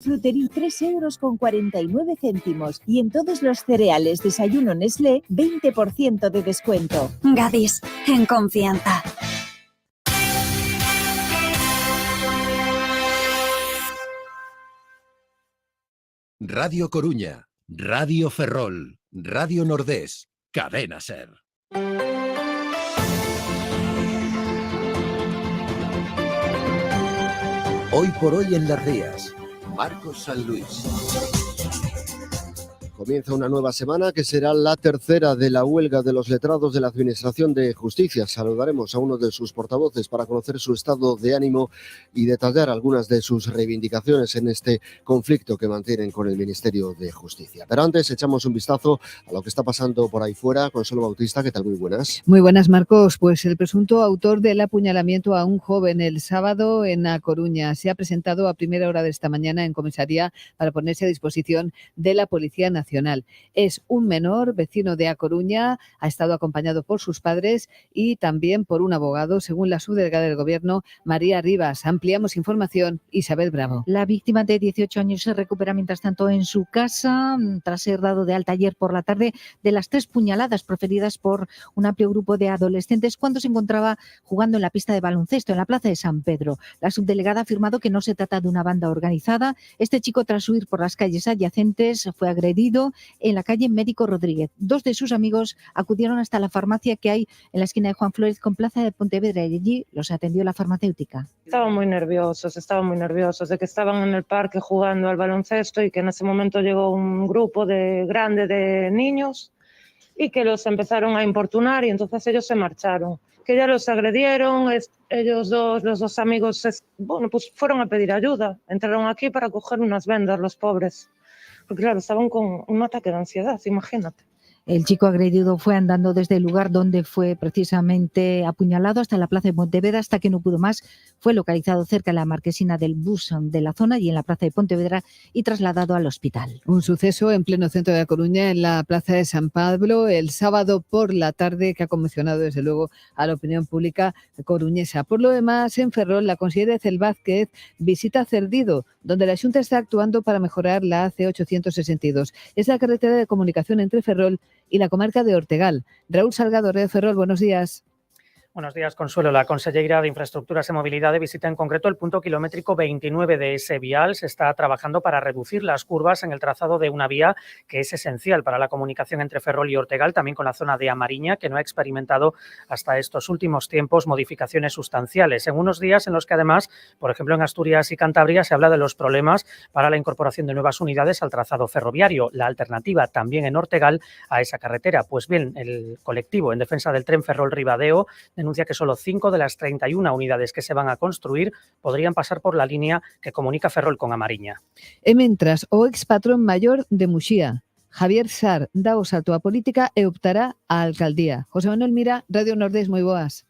Fruterí 3,49 € y en todos los cereales desayuno Nestlé 20% de descuento. Gadis, en confianza. Radio Coruña, Radio Ferrol, Radio Nordés, Cadena Ser. Hoy por hoy en Las Rías, Marcos San Luis. Comienza una nueva semana que será la tercera de la huelga de los letrados de la Administración de Justicia. Saludaremos a uno de sus portavoces para conocer su estado de ánimo y detallar algunas de sus reivindicaciones en este conflicto que mantienen con el Ministerio de Justicia. Pero antes echamos un vistazo a lo que está pasando por ahí fuera. Consuelo Bautista, ¿qué tal? Muy buenas. Muy buenas, Marcos. Pues el presunto autor del apuñalamiento a un joven el sábado en A Coruña se ha presentado a primera hora de esta mañana en comisaría para ponerse a disposición de la Policía Nacional. Es un menor, vecino de A Coruña, ha estado acompañado por sus padres y también por un abogado, según la subdelegada del Gobierno, María Rivas. Ampliamos información, Isabel Bravo. La víctima de 18 años se recupera mientras tanto en su casa, tras ser dado de alta ayer por la tarde de las 3 puñaladas proferidas por un amplio grupo de adolescentes cuando se encontraba jugando en la pista de baloncesto en la plaza de San Pedro. La subdelegada ha afirmado que no se trata de una banda organizada. Este chico, tras huir por las calles adyacentes, fue agredido en la calle Médico Rodríguez. 2 de sus amigos acudieron hasta la farmacia que hay en la esquina de Juan Flórez con Plaza de Pontevedra y allí los atendió la farmacéutica. Estaban muy nerviosos de que estaban en el parque jugando al baloncesto y que en ese momento llegó un grupo grande de niños y que los empezaron a importunar y entonces ellos se marcharon. Que ya los agredieron, los dos amigos, pues fueron a pedir ayuda. Entraron aquí para coger unas vendas, los pobres. Porque claro, estaban con un ataque de ansiedad, imagínate. El chico agredido fue andando desde el lugar donde fue precisamente apuñalado hasta la plaza de Pontevedra, hasta que no pudo más. Fue localizado cerca de la marquesina del bus de la zona y en la plaza de Pontevedra y trasladado al hospital. Un suceso en pleno centro de A Coruña, en la plaza de San Pablo, el sábado por la tarde, que ha conmocionado desde luego a la opinión pública coruñesa. Por lo demás, en Ferrol, la consellera Ecel Vázquez visita Cerdido, donde la Xunta está actuando para mejorar la AC 862. Es la carretera de comunicación entre Ferrol y la comarca de Ortegal. Raúl Salgado, Radio Ferrol, buenos días. Buenos días, Consuelo. La Conselleira de Infraestructuras y Movilidad visita en concreto el punto kilométrico 29 de ese vial. Se está trabajando para reducir las curvas en el trazado de una vía que es esencial para la comunicación entre Ferrol y Ortegal, también con la zona de Amariña, que no ha experimentado hasta estos últimos tiempos modificaciones sustanciales. En unos días en los que además, por ejemplo, en Asturias y Cantabria se habla de los problemas para la incorporación de nuevas unidades al trazado ferroviario. La alternativa también en Ortegal a esa carretera. Pues bien, el colectivo en defensa del tren Ferrol-Ribadeo denuncia que solo 5 de las 31 unidades que se van a construir podrían pasar por la línea que comunica Ferrol con Amariña. E mentras, o expatrón maior de Muxía, Javier Sar, dá o salto á política e optará á alcaldía. José Manuel Mira, Radio Nordés, moi boas.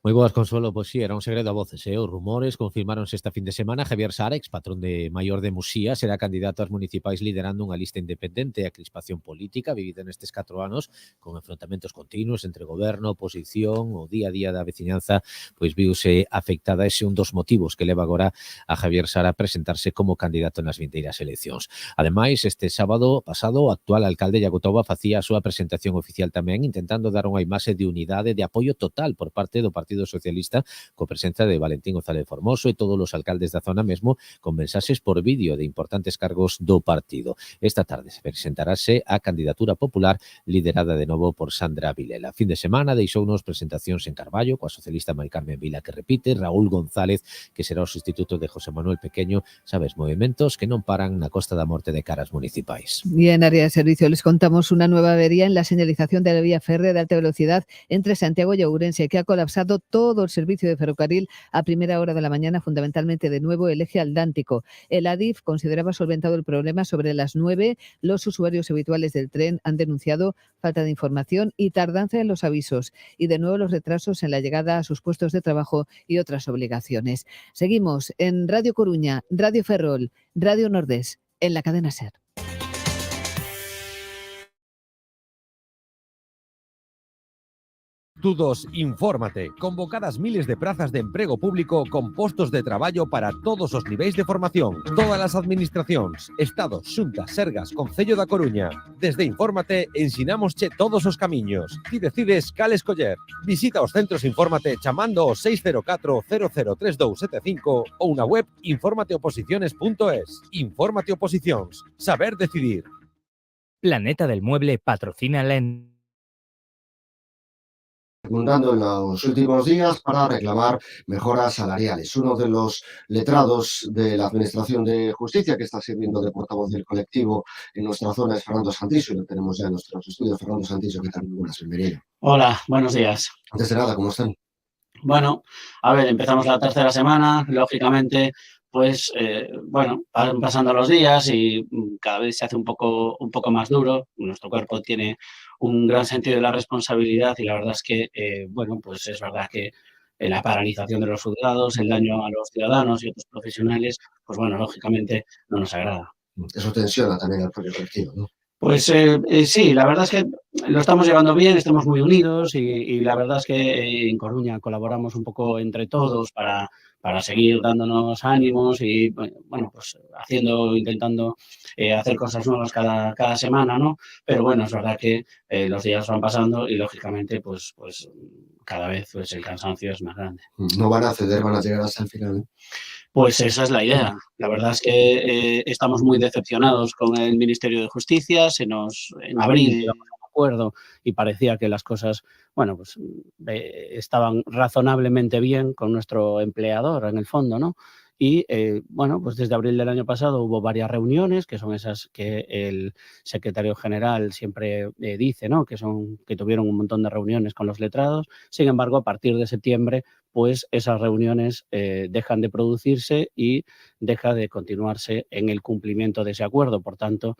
Moi boas, Consuelo. Pois sí, era un segredo a voces. Os rumores confirmáronse esta fin de semana. Javier Sara, expatrón de maior de Muxía, será candidato ás municipais liderando unha lista independente. A crispación política vivida nestes 4 anos, con enfrontamentos continuos entre goberno, oposición, o día a día da veciñanza, pois viuse afectada. Ese un dos motivos que leva agora a Javier Sara a presentarse como candidato nas vindeiras eleccións. Ademais, este sábado pasado, o actual alcalde Iago Toba facía a súa presentación oficial tamén, intentando dar unha imaxe de unidade, de apoio total por parte do Partido Socialista, co presenza de Valentín González Formoso e todos os alcaldes da zona mesmo, con mensaxes por vídeo de importantes cargos do partido. Esta tarde se presentarase a candidatura popular liderada de novo por Sandra Vilela. Fin de semana deixounos presentacións en Carballo, coa socialista Mari Carmen Vila que repite, Raúl González, que será o sustituto de José Manuel Pequeño, sabes, movimentos que non paran na Costa da Morte de caras municipais. Y en área de servicio les contamos una nueva avería en la señalización de la vía férrea de alta velocidad entre Santiago y Ourense, que ha colapsado todo el servicio de ferrocarril a primera hora de la mañana, fundamentalmente de nuevo el eje atlántico. El ADIF consideraba solventado el problema sobre las 9. Los usuarios habituales del tren han denunciado falta de información y tardanza en los avisos y de nuevo los retrasos en la llegada a sus puestos de trabajo y otras obligaciones. Seguimos en Radio Coruña, Radio Ferrol, Radio Nordés, en la cadena SER. estudos Infórmate. Convocadas miles de prazas de emprego público con postos de traballo para todos os niveis de formación. Todas as administracións, Estado, Xunta, Sergas, Concello da Coruña. Desde Infórmate ensinámosche todos os camiños. Ti decides cal escoller. Visita os centros Infórmate chamando ao 604 003275 ou na web informateoposiciones.es. Infórmate Oposicións. Saber decidir. Planeta del Mueble patrocina la... Abundando en los últimos días para reclamar mejoras salariales. Uno de los letrados de la Administración de Justicia que está sirviendo de portavoz del colectivo en nuestra zona es Fernando Santiso, y lo tenemos ya en nuestros estudios. Fernando Santiso, ¿qué tal? Muy buenas, bienvenido. Hola, buenos días. Antes de nada, ¿cómo están? Bueno, a ver, empezamos la tercera semana, lógicamente, pues, van pasando los días y cada vez se hace un poco más duro. Nuestro cuerpo tiene un gran sentido de la responsabilidad y la verdad es que, pues es verdad que la paralización de los juzgados, el daño a los ciudadanos y otros profesionales, pues bueno, lógicamente no nos agrada. Eso tensiona también al propio colectivo, ¿no? Pues sí, la verdad es que lo estamos llevando bien, estamos muy unidos y la verdad es que en Coruña colaboramos un poco entre todos para seguir dándonos ánimos y, bueno, pues intentando hacer cosas nuevas cada semana, ¿no? Pero bueno, es verdad que los días van pasando y lógicamente pues cada vez pues, el cansancio es más grande. No van a ceder, van a llegar hasta el final, ¿eh? Pues esa es la idea. La verdad es que estamos muy decepcionados con el Ministerio de Justicia. En abril llegamos a un acuerdo y parecía que las cosas, bueno, pues estaban razonablemente bien con nuestro empleador en el fondo, ¿no? Y, pues desde abril del año pasado hubo varias reuniones, que son esas que el secretario general siempre dice, ¿no? Que tuvieron un montón de reuniones con los letrados. Sin embargo, a partir de septiembre, pues esas reuniones dejan de producirse y deja de continuarse en el cumplimiento de ese acuerdo. Por tanto,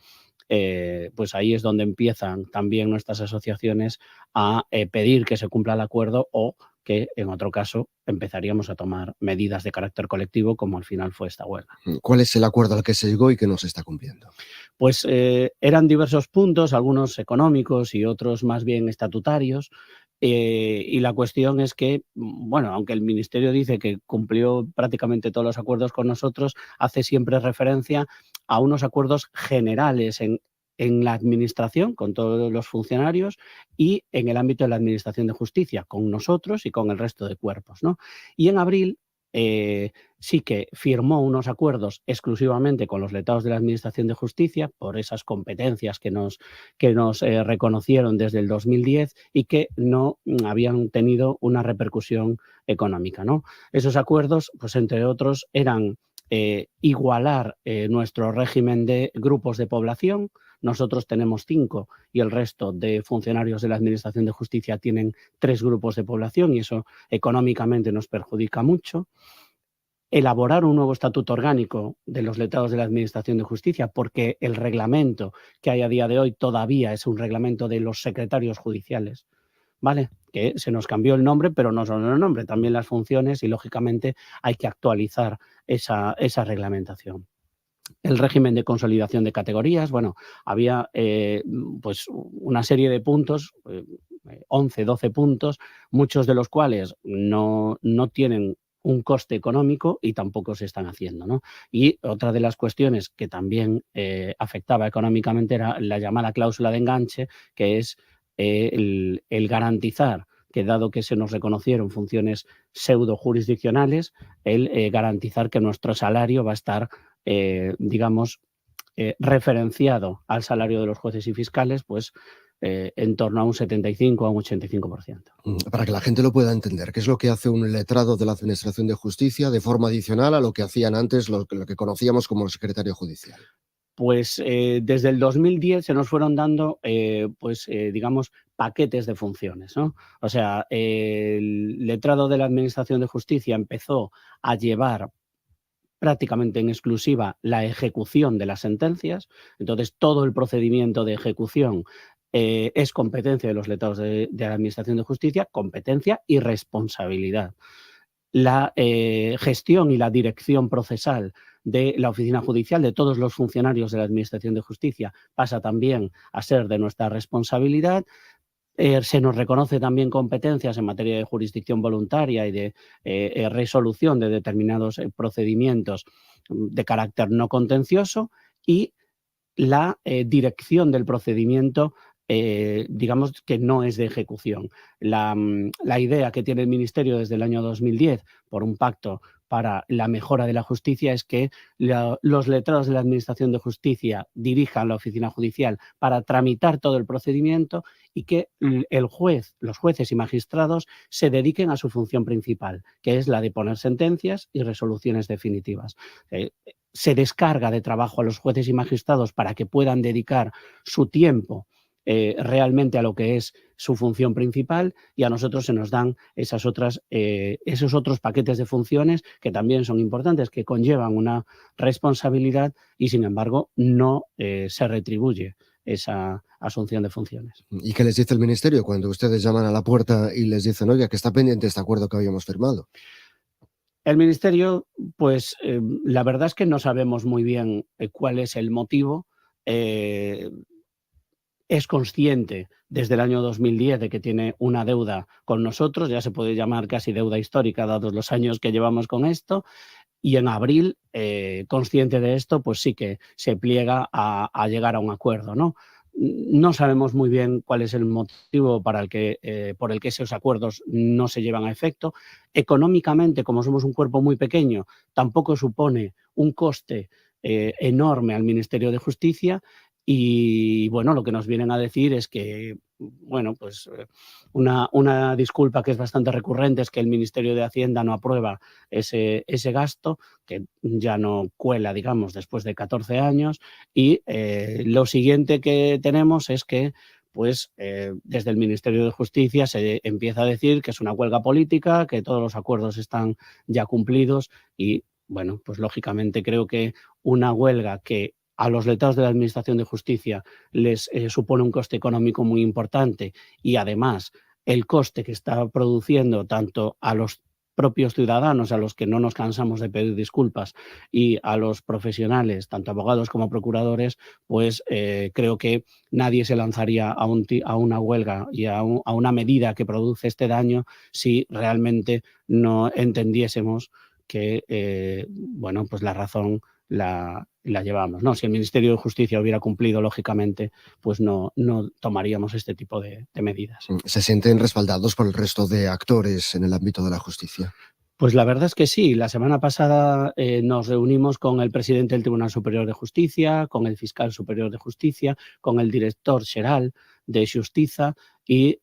pues ahí es donde empiezan también nuestras asociaciones a pedir que se cumpla el acuerdo o que en otro caso empezaríamos a tomar medidas de carácter colectivo como al final fue esta huelga. ¿Cuál es el acuerdo al que se llegó y que no se está cumpliendo? Pues eran diversos puntos, algunos económicos y otros más bien estatutarios. Y la cuestión es que, bueno, aunque el Ministerio dice que cumplió prácticamente todos los acuerdos con nosotros, hace siempre referencia a unos acuerdos generales en la Administración, con todos los funcionarios, y en el ámbito de la Administración de Justicia, con nosotros y con el resto de cuerpos, ¿no? Y en abril sí que firmó unos acuerdos exclusivamente con los letrados de la Administración de Justicia por esas competencias que nos reconocieron desde el 2010 y que no habían tenido una repercusión económica, ¿no? Esos acuerdos, pues entre otros, eran igualar nuestro régimen de grupos de población. Nosotros tenemos 5 y el resto de funcionarios de la Administración de Justicia tienen 3 grupos de población y eso económicamente nos perjudica mucho. Elaborar un nuevo estatuto orgánico de los letrados de la Administración de Justicia, porque el reglamento que hay a día de hoy todavía es un reglamento de los secretarios judiciales, ¿vale? Que se nos cambió el nombre, pero no solo el nombre, también las funciones y, lógicamente, hay que actualizar esa reglamentación. El régimen de consolidación de categorías, bueno, había pues una serie de puntos, 11, 12 puntos, muchos de los cuales no tienen un coste económico y tampoco se están haciendo, ¿no? Y otra de las cuestiones que también afectaba económicamente era la llamada cláusula de enganche, que es el garantizar que, dado que se nos reconocieron funciones pseudo jurisdiccionales, el garantizar que nuestro salario va a estar referenciado al salario de los jueces y fiscales, pues en torno a un 75 a un 85%. Para que la gente lo pueda entender, ¿qué es lo que hace un letrado de la Administración de Justicia de forma adicional a lo que hacían antes lo que conocíamos como el secretario judicial? Pues desde el 2010 se nos fueron dando, paquetes de funciones, ¿no? O sea, el letrado de la Administración de Justicia empezó a llevar prácticamente en exclusiva la ejecución de las sentencias. Entonces, todo el procedimiento de ejecución es competencia de los letrados de la Administración de Justicia, competencia y responsabilidad. La gestión y la dirección procesal de la oficina judicial, de todos los funcionarios de la Administración de Justicia, pasa también a ser de nuestra responsabilidad. Se nos reconoce también competencias en materia de jurisdicción voluntaria y de resolución de determinados procedimientos de carácter no contencioso, y la dirección del procedimiento, digamos que no es de ejecución. La idea que tiene el Ministerio desde el año 2010 por un pacto para la mejora de la justicia es que los letrados de la Administración de Justicia dirijan la oficina judicial para tramitar todo el procedimiento y que los jueces y magistrados se dediquen a su función principal, que es la de poner sentencias y resoluciones definitivas. Se descarga de trabajo a los jueces y magistrados para que puedan dedicar su tiempo realmente a lo que es su función principal, y a nosotros se nos dan esos otros paquetes de funciones que también son importantes, que conllevan una responsabilidad y, sin embargo, no se retribuye esa asunción de funciones. ¿Y qué les dice el Ministerio cuando ustedes llaman a la puerta y les dicen, oye, que está pendiente este acuerdo que habíamos firmado? El Ministerio, pues la verdad es que no sabemos muy bien cuál es el motivo. Es consciente desde el año 2010 de que tiene una deuda con nosotros, ya se puede llamar casi deuda histórica dados los años que llevamos con esto, y en abril, consciente de esto, pues sí que se pliega a llegar a un acuerdo, ¿no? No sabemos muy bien cuál es el motivo por el que esos acuerdos no se llevan a efecto. Económicamente, como somos un cuerpo muy pequeño, tampoco supone un coste enorme al Ministerio de Justicia. Y bueno, lo que nos vienen a decir es que, bueno, pues una disculpa que es bastante recurrente es que el Ministerio de Hacienda no aprueba ese gasto, que ya no cuela, digamos, después de 14 años. Y lo siguiente que tenemos es que, pues, desde el Ministerio de Justicia se empieza a decir que es una huelga política, que todos los acuerdos están ya cumplidos y, bueno, pues lógicamente creo que una huelga que a los letrados de la Administración de Justicia les supone un coste económico muy importante, y además el coste que está produciendo tanto a los propios ciudadanos, a los que no nos cansamos de pedir disculpas, y a los profesionales, tanto abogados como procuradores, pues creo que nadie se lanzaría a una huelga y a una medida que produce este daño si realmente no entendiésemos que, bueno, pues la razón la llevamos, ¿no? Si el Ministerio de Justicia hubiera cumplido, lógicamente, pues no tomaríamos este tipo de medidas. ¿Se sienten respaldados por el resto de actores en el ámbito de la justicia? Pues la verdad es que sí. La semana pasada nos reunimos con el presidente del Tribunal Superior de Justicia, con el fiscal superior de Justicia, con el director xeral de Xustiza y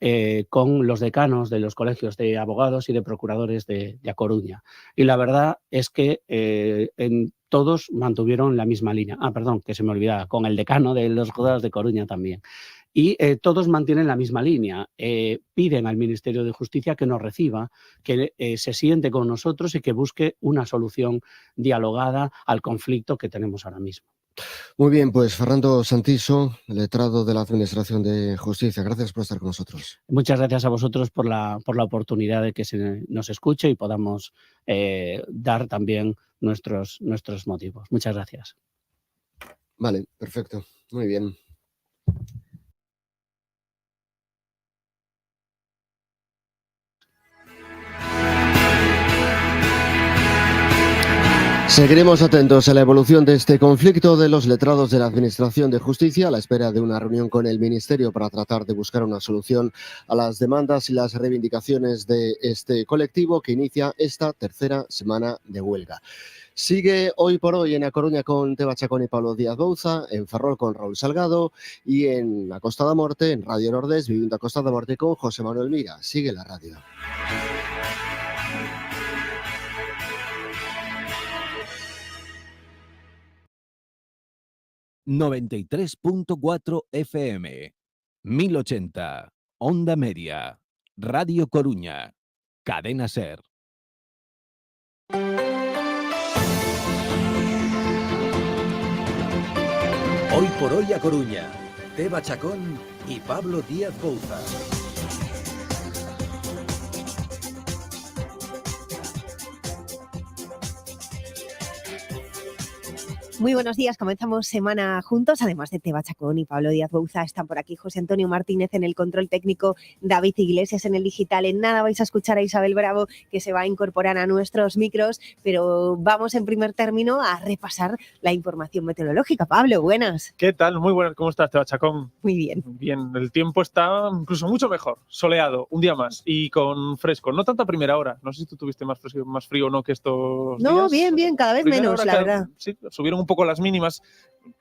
con los decanos de los colegios de abogados y de procuradores de A Coruña. Y la verdad es que todos mantuvieron la misma línea. Perdón, que se me olvidaba, con el decano de los juzgados de Coruña también. Y todos mantienen la misma línea. Piden al Ministerio de Justicia que nos reciba, que se siente con nosotros y que busque una solución dialogada al conflicto que tenemos ahora mismo. Muy bien, pues Fernando Santiso, letrado de la Administración de Justicia, gracias por estar con nosotros. Muchas gracias a vosotros por la oportunidad de que se nos escuche y podamos dar también nuestros motivos. Muchas gracias. Vale, perfecto. Muy bien. Seguiremos atentos a la evolución de este conflicto de los letrados de la Administración de Justicia a la espera de una reunión con el Ministerio para tratar de buscar una solución a las demandas y las reivindicaciones de este colectivo que inicia esta tercera semana de huelga. Sigue Hoy por Hoy en A Coruña con Teba Chacón y Pablo Díaz Bouza, en Ferrol con Raúl Salgado y en A Costa da Morte, en Radio Nordés, viviendo a Costa da Morte con José Manuel Mira. Sigue la radio. ...93.4 FM... ...1080... Onda Media... ...Radio Coruña... ...Cadena SER... Hoy por Hoy a Coruña... ...Teba Chacón y Pablo Díaz Bouza. Muy buenos días, comenzamos semana juntos, además de Teba Chacón y Pablo Díaz Bouza, están por aquí José Antonio Martínez en el control técnico, David Iglesias en el digital. En nada vais a escuchar a Isabel Bravo, que se va a incorporar a nuestros micros, pero vamos en primer término a repasar la información meteorológica. Pablo, buenas. ¿Qué tal? Muy buenas, ¿cómo estás, Teba Chacón? Muy bien. Bien, el tiempo está incluso mucho mejor, soleado, un día más y con fresco, no tanto a primera hora, no sé si tú tuviste más frío o no que estos días. No, bien, cada vez Primera menos, hora, la verdad. Sí, subieron un poco las mínimas,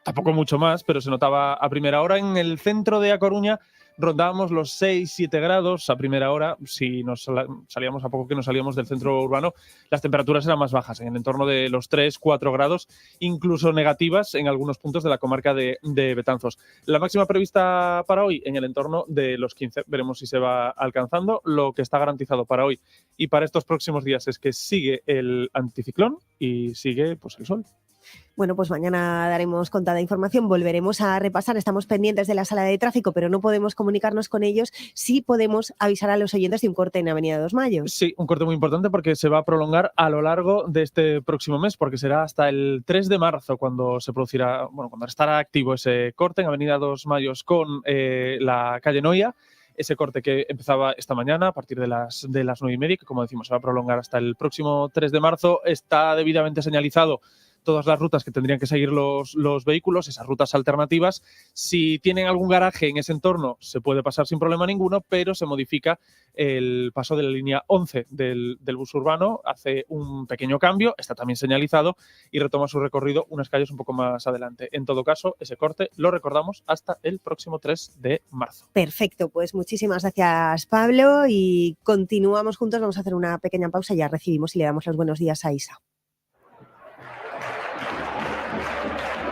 tampoco mucho más, pero se notaba a primera hora. En el centro de A Coruña rondábamos los 6-7 grados a primera hora. Si nos salíamos, a poco que nos salíamos del centro urbano, las temperaturas eran más bajas, en el entorno de los 3-4 grados, incluso negativas en algunos puntos de la comarca de Betanzos. La máxima prevista para hoy en el entorno de los 15. Veremos si se va alcanzando. Lo que está garantizado para hoy y para estos próximos días es que sigue el anticiclón y sigue pues el sol. Bueno, pues mañana daremos contada información, volveremos a repasar, estamos pendientes de la sala de tráfico, pero no podemos comunicarnos con ellos. Sí podemos avisar a los oyentes de un corte en Avenida 2 Mayos. Sí, un corte muy importante porque se va a prolongar a lo largo de este próximo mes, porque será hasta el 3 de marzo cuando se producirá, cuando estará activo ese corte en Avenida 2 Mayos con la calle Noia. Ese corte que empezaba esta mañana a partir de las 9:30, que como decimos se va a prolongar hasta el próximo 3 de marzo, está debidamente señalizado todas las rutas que tendrían que seguir los vehículos, esas rutas alternativas. Si tienen algún garaje en ese entorno, se puede pasar sin problema ninguno, pero se modifica el paso de la línea 11 del bus urbano, hace un pequeño cambio, está también señalizado y retoma su recorrido unas calles un poco más adelante. En todo caso, ese corte lo recordamos hasta el próximo 3 de marzo. Perfecto, pues muchísimas gracias, Pablo, y continuamos juntos. Vamos a hacer una pequeña pausa, ya recibimos y le damos los buenos días a Isa.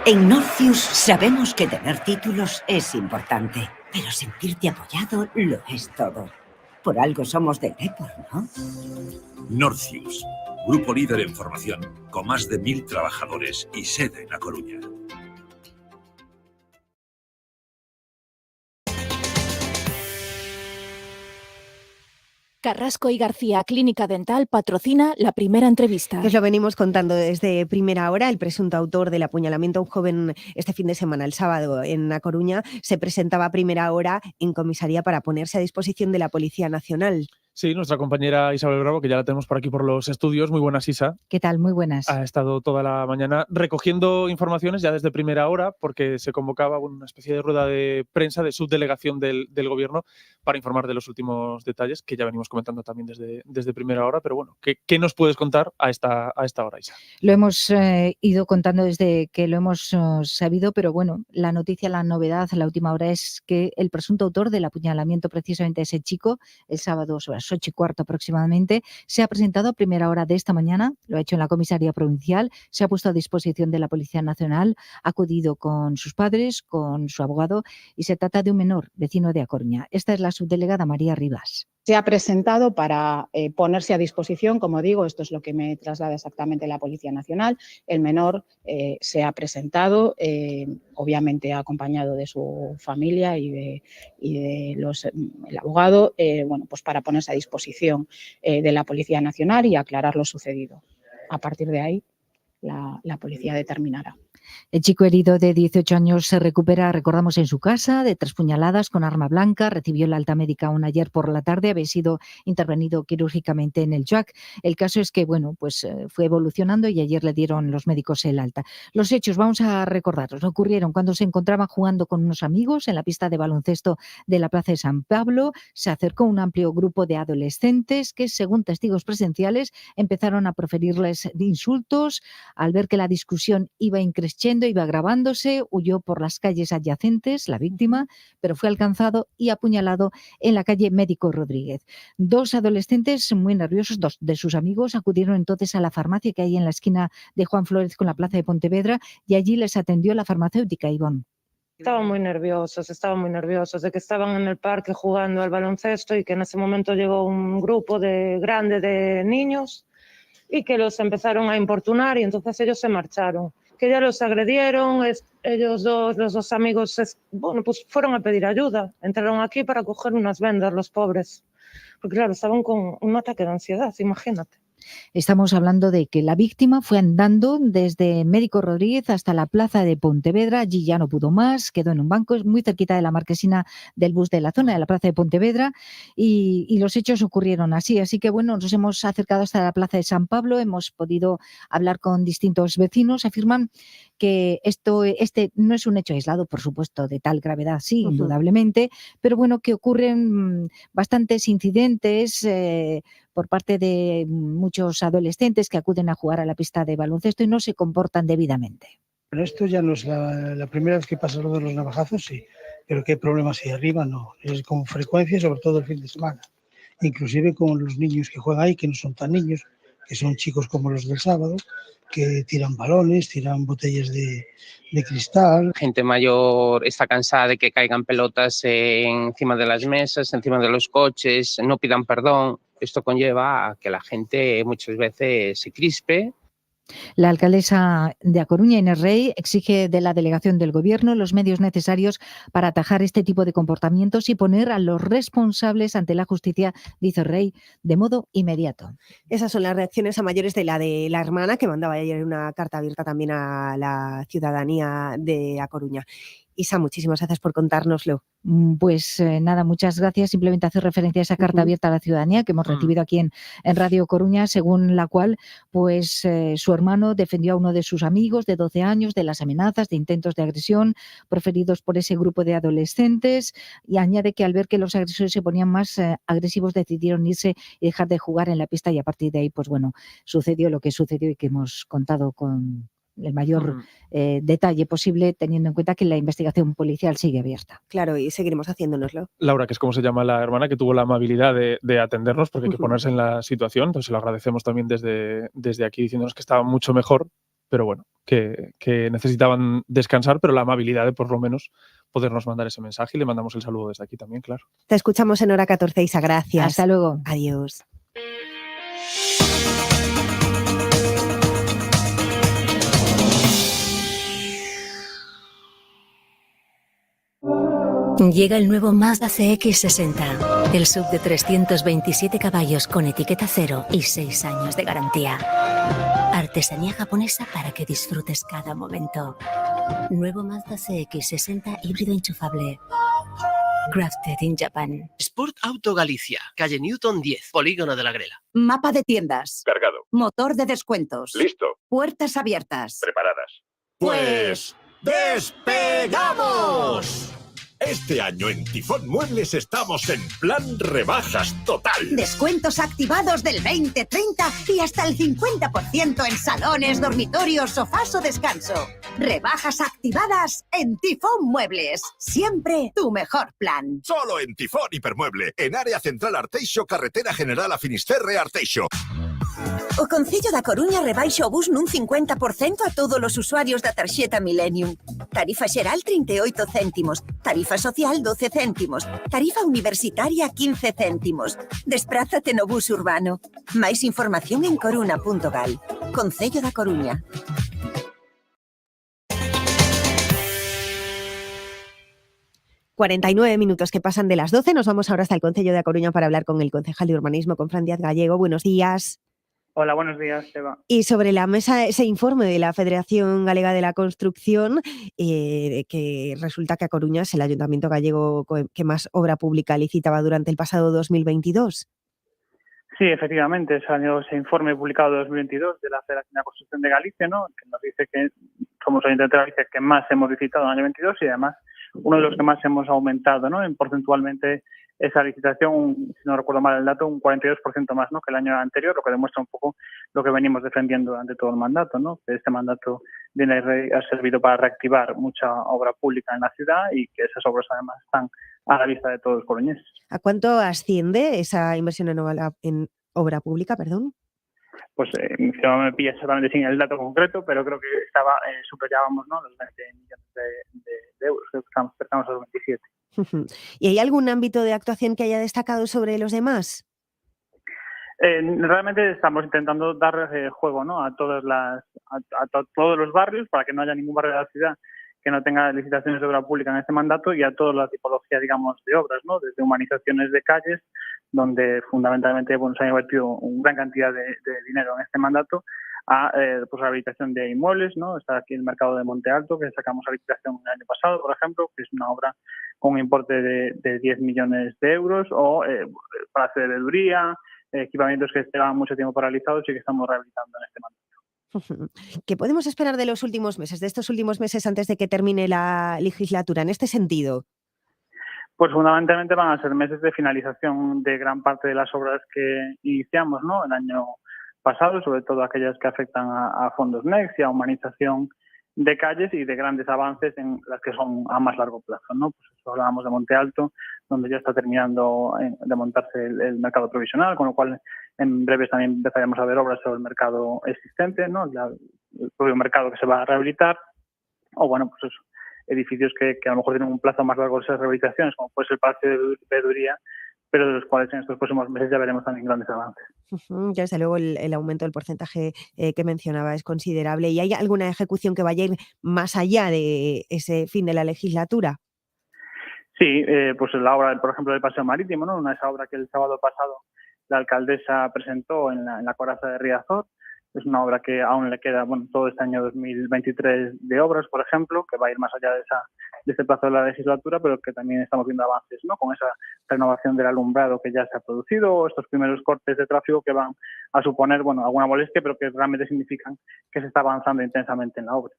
En Norcius sabemos que tener títulos es importante, pero sentirte apoyado lo es todo. Por algo somos de Depor, ¿no? Norcius, grupo líder en formación, con más de 1.000 trabajadores y sede en A Coruña. Carrasco y García Clínica Dental patrocina la primera entrevista. Os lo venimos contando desde primera hora. El presunto autor del apuñalamiento a un joven este fin de semana, el sábado, en A Coruña, se presentaba a primera hora en comisaría para ponerse a disposición de la Policía Nacional. Sí, nuestra compañera Isabel Bravo, que ya la tenemos por aquí por los estudios. Muy buenas, Isa. ¿Qué tal? Muy buenas. Ha estado toda la mañana recogiendo informaciones ya desde primera hora, porque se convocaba una especie de rueda de prensa de subdelegación del Gobierno para informar de los últimos detalles, que ya venimos comentando también desde primera hora. Pero bueno, ¿qué nos puedes contar a esta hora, Isa? Lo hemos ido contando desde que lo hemos sabido, pero bueno, la noticia, la novedad, la última hora es que el presunto autor del apuñalamiento precisamente a ese chico, el sábado sobre las 8:15 aproximadamente, se ha presentado a primera hora de esta mañana, lo ha hecho en la comisaría provincial, se ha puesto a disposición de la Policía Nacional, ha acudido con sus padres, con su abogado, y se trata de un menor vecino de A Coruña. Esta es la subdelegada María Rivas. Se ha presentado para ponerse a disposición, como digo, esto es lo que me traslada exactamente la Policía Nacional. El menor se ha presentado, obviamente acompañado de su familia y de el abogado, pues para ponerse a disposición de la Policía Nacional y aclarar lo sucedido. A partir de ahí, la policía determinará. El chico herido de 18 años se recupera, recordamos, en su casa de 3 puñaladas con arma blanca. Recibió la alta médica aún ayer por la tarde. Había sido intervenido quirúrgicamente en el JUAC. El caso es que, fue evolucionando y ayer le dieron los médicos el alta. Los hechos, vamos a recordarlos, ocurrieron cuando se encontraba jugando con unos amigos en la pista de baloncesto de la Plaza de San Pablo. Se acercó un amplio grupo de adolescentes que, según testigos presenciales, empezaron a proferirles insultos. Al ver que la discusión iba increciendo, iba agravándose, huyó por las calles adyacentes la víctima, pero fue alcanzado y apuñalado en la calle Médico Rodríguez. 2 adolescentes muy nerviosos, 2 de sus amigos, acudieron entonces a la farmacia que hay en la esquina de Juan Flórez con la Plaza de Pontevedra y allí les atendió la farmacéutica Ivonne. Estaban muy nerviosos de que estaban en el parque jugando al baloncesto y que en ese momento llegó un grupo grande de niños y que los empezaron a importunar y entonces ellos se marcharon. Que ya los agredieron, los dos amigos, pues fueron a pedir ayuda. Entraron aquí para coger unas vendas, los pobres. Porque claro, estaban con un ataque de ansiedad, imagínate. Estamos hablando de que la víctima fue andando desde Médico Rodríguez hasta la plaza de Pontevedra. Allí ya no pudo más, quedó en un banco, es muy cerquita de la marquesina del bus de la zona de la plaza de Pontevedra, y los hechos ocurrieron así. Así que bueno, nos hemos acercado hasta la plaza de San Pablo, hemos podido hablar con distintos vecinos. Afirman que este no es un hecho aislado, por supuesto, de tal gravedad, sí, indudablemente, pero bueno, que ocurren bastantes incidentes por parte de muchos adolescentes que acuden a jugar a la pista de baloncesto y no se comportan debidamente. Pero esto ya no es la primera vez que pasa lo de los navajazos, sí, pero que hay problemas ahí arriba, no, es con frecuencia, sobre todo el fin de semana, inclusive con los niños que juegan ahí, que no son tan niños, que son chicos como los del sábado, que tiran balones, tiran botellas de cristal. Gente mayor está cansada de que caigan pelotas encima de las mesas, encima de los coches, no pidan perdón. Esto conlleva a que la gente muchas veces se crispe. La alcaldesa de A Coruña, Inés Rey, exige de la delegación del Gobierno los medios necesarios para atajar este tipo de comportamientos y poner a los responsables ante la justicia, dice Rey, de modo inmediato. Esas son las reacciones a mayores de la hermana, que mandaba ayer una carta abierta también a la ciudadanía de A Coruña. Isa, muchísimas gracias por contárnoslo. Pues nada, muchas gracias. Simplemente hacer referencia a esa carta abierta a la ciudadanía que hemos recibido aquí en Radio Coruña, según la cual pues su hermano defendió a uno de sus amigos de 12 años de las amenazas, de intentos de agresión proferidos por ese grupo de adolescentes, y añade que al ver que los agresores se ponían más agresivos decidieron irse y dejar de jugar en la pista, y a partir de ahí pues bueno, sucedió lo que sucedió y que hemos contado con el mayor detalle posible, teniendo en cuenta que la investigación policial sigue abierta. Claro, y seguiremos haciéndonoslo. Laura, que es como se llama la hermana, que tuvo la amabilidad de atendernos, porque hay que ponerse en la situación, entonces se lo agradecemos también desde aquí, diciéndonos que estaba mucho mejor, pero bueno, que necesitaban descansar, pero la amabilidad de por lo menos podernos mandar ese mensaje, y le mandamos el saludo desde aquí también, claro. Te escuchamos en Hora 14, Isa, gracias. Hasta luego. Adiós. Llega el nuevo Mazda CX-60, el SUV de 327 caballos con etiqueta cero y 6 años de garantía. Artesanía japonesa para que disfrutes cada momento. Nuevo Mazda CX-60 híbrido enchufable. Crafted in Japan. Sport Auto Galicia, calle Newton 10, Polígono de la Grela. Mapa de tiendas. Cargado. Motor de descuentos. Listo. Puertas abiertas. Preparadas. Pues ¡despegamos! Este año en Tifón Muebles estamos en plan rebajas total. Descuentos activados del 20, 30 y hasta el 50% en salones, dormitorios, sofás o descanso. Rebajas activadas en Tifón Muebles. Siempre tu mejor plan. Solo en Tifón Hipermueble, en área central Arteixo, carretera general a Finisterre Arteixo. O Concello da Coruña rebaixa o bus nun 50% a todos os usuarios da tarxeta Millennium. Tarifa xeral 38 céntimos, tarifa social 12 céntimos, tarifa universitaria 15 céntimos. Desprázate no bus urbano. Máis información en coruna.gal. Concello da Coruña. ...49 minutos que pasan de las 12. Nos vamos ahora hasta el Concello de A Coruña para hablar con el concejal de Urbanismo, con Fran Díaz Gallego. Buenos días. Hola, buenos días, Eva. Y sobre la mesa ese informe de la Federación Galega de la Construcción, que resulta que A Coruña es el ayuntamiento gallego que más obra pública licitaba durante el pasado 2022. Sí, efectivamente, salió ese informe publicado en 2022 de la Federación de la Construcción de Galicia, ¿no?, que nos dice que somos el ayuntamiento de Galicia que más hemos licitado en el año 22 y además uno de los que más hemos aumentado, ¿no?, en porcentualmente esa licitación, si no recuerdo mal el dato, un 42% más, ¿no?, que el año anterior, lo que demuestra un poco lo que venimos defendiendo durante todo el mandato, ¿no?, que este mandato ha servido para reactivar mucha obra pública en la ciudad y que esas obras además están a la vista de todos los coruñeses. ¿A cuánto asciende esa inversión en obra pública, perdón? Pues no me pilla exactamente sin el dato concreto, pero creo que superábamos, ¿no?, los 20 millones de euros, creo que estamos cercanos a los 27. ¿Y hay algún ámbito de actuación que haya destacado sobre los demás? Realmente estamos intentando dar juego, ¿no?, a todos los barrios, para que no haya ningún barrio de la ciudad que no tenga licitaciones de obra pública en este mandato y a toda la tipología, digamos, de obras, ¿no? Desde humanizaciones de calles, donde fundamentalmente se ha invertido una gran cantidad de dinero en este mandato, a pues rehabilitación de inmuebles, ¿no? Está aquí el mercado de Monte Alto, que sacamos a licitación el año pasado, por ejemplo, que es una obra con un importe de 10 millones de euros, o Palacio de Veeduría, equipamientos que estaban mucho tiempo paralizados y que estamos rehabilitando en este mandato. ¿Qué podemos esperar de los últimos meses, de estos últimos meses antes de que termine la legislatura, en este sentido? Pues fundamentalmente van a ser meses de finalización de gran parte de las obras que iniciamos, ¿no? El año pasado, sobre todo aquellas que afectan a fondos Next y a humanización de calles, y de grandes avances en las que son a más largo plazo, ¿no? Pues eso, hablábamos de Monte Alto, donde ya está terminando de montarse el mercado provisional, con lo cual en breves también empezaremos a ver obras sobre el mercado existente, ¿no? El propio mercado que se va a rehabilitar, o bueno, pues eso, edificios que a lo mejor tienen un plazo más largo de esas rehabilitaciones, como puede ser el Palacio de Veeduría, pero de los cuales en estos próximos meses ya veremos también grandes avances. Ya desde luego el aumento del porcentaje que mencionaba es considerable. ¿Y hay alguna ejecución que vaya a ir más allá de ese fin de la legislatura? Sí, pues la obra, por ejemplo, del Paseo Marítimo, ¿no? Esa obra que el sábado pasado la alcaldesa presentó en la coraza de Riazor. Es una obra que aún le queda, bueno, todo este año 2023 de obras, por ejemplo, que va a ir más allá de este plazo de la legislatura, pero que también estamos viendo avances, ¿no? Con esa renovación del alumbrado que ya se ha producido, o estos primeros cortes de tráfico que van a suponer, bueno, alguna molestia, pero que realmente significan que se está avanzando intensamente en la obra.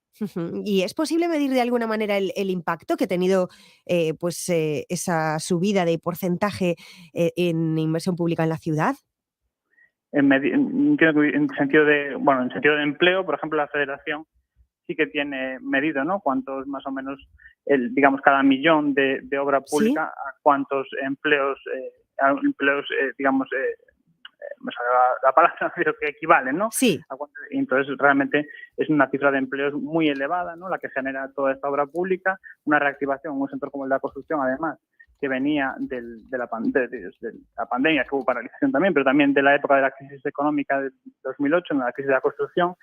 ¿Y es posible medir de alguna manera el impacto que ha tenido esa subida de porcentaje en inversión pública en la ciudad? En sentido de empleo, por ejemplo, la Federación sí que tiene medido, ¿no? Cuántos más o menos, digamos, cada millón de obra pública, ¿sí? A cuántos empleos, digamos, me sale la palabra, pero que equivalen, ¿no? Sí. Entonces, realmente es una cifra de empleos muy elevada, ¿no? La que genera toda esta obra pública, una reactivación en un sector como el de la construcción, además, que venía de la pandemia, que hubo paralización también, pero también de la época de la crisis económica del 2008, en la crisis de la construcción,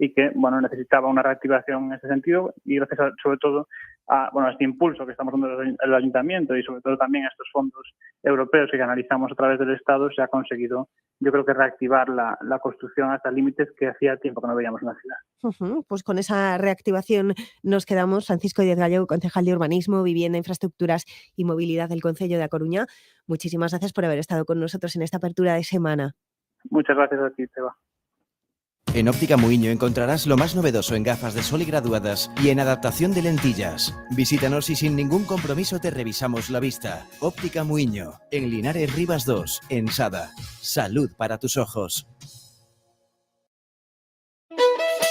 y que, bueno, necesitaba una reactivación en ese sentido, y gracias sobre todo a este impulso que estamos dando el Ayuntamiento, y sobre todo también a estos fondos europeos que canalizamos a través del Estado, se ha conseguido, yo creo que, reactivar la construcción hasta límites que hacía tiempo que no veíamos en la ciudad. Pues con esa reactivación nos quedamos. Francisco Díaz Gallego, concejal de Urbanismo, Vivienda, Infraestructuras y Movilidad del Concello de A Coruña. Muchísimas gracias por haber estado con nosotros en esta apertura de semana. Muchas gracias a ti, Teba. En Óptica Muiño encontrarás lo más novedoso en gafas de sol y graduadas y en adaptación de lentillas. Visítanos y sin ningún compromiso te revisamos la vista. Óptica Muiño, en Linares Rivas 2, en Sada. Salud para tus ojos.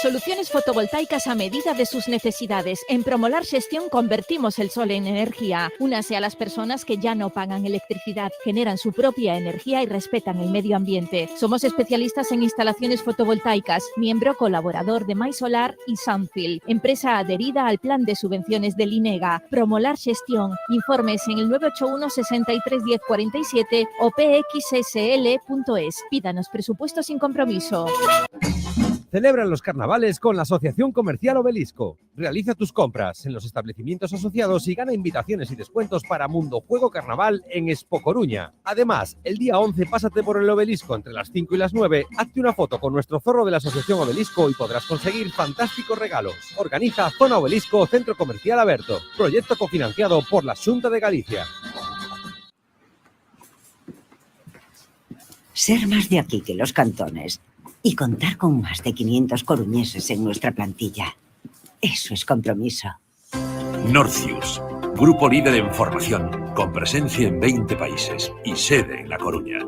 Soluciones fotovoltaicas a medida de sus necesidades. En Promolar Xestión convertimos el sol en energía. Únase a las personas que ya no pagan electricidad, generan su propia energía y respetan el medio ambiente. Somos especialistas en instalaciones fotovoltaicas, miembro colaborador de MySolar y Sunfield, empresa adherida al plan de subvenciones del INEGA. Promolar Xestión. Informes en el 981 63 10 47 o pxsl.es. Pídanos presupuesto sin compromiso. Celebran los carnavales con la Asociación Comercial Obelisco. Realiza tus compras en los establecimientos asociados y gana invitaciones y descuentos para Mundo Juego Carnaval en Expo Coruña. Además, el día 11 pásate por el Obelisco entre las 5 y las 9, hazte una foto con nuestro zorro de la Asociación Obelisco y podrás conseguir fantásticos regalos. Organiza Zona Obelisco Centro Comercial Aberto. Proyecto cofinanciado por la Xunta de Galicia. Ser más de aquí que los cantones y contar con más de 500 coruñeses en nuestra plantilla. Eso es compromiso. Norcius, grupo líder en formación, con presencia en 20 países y sede en La Coruña.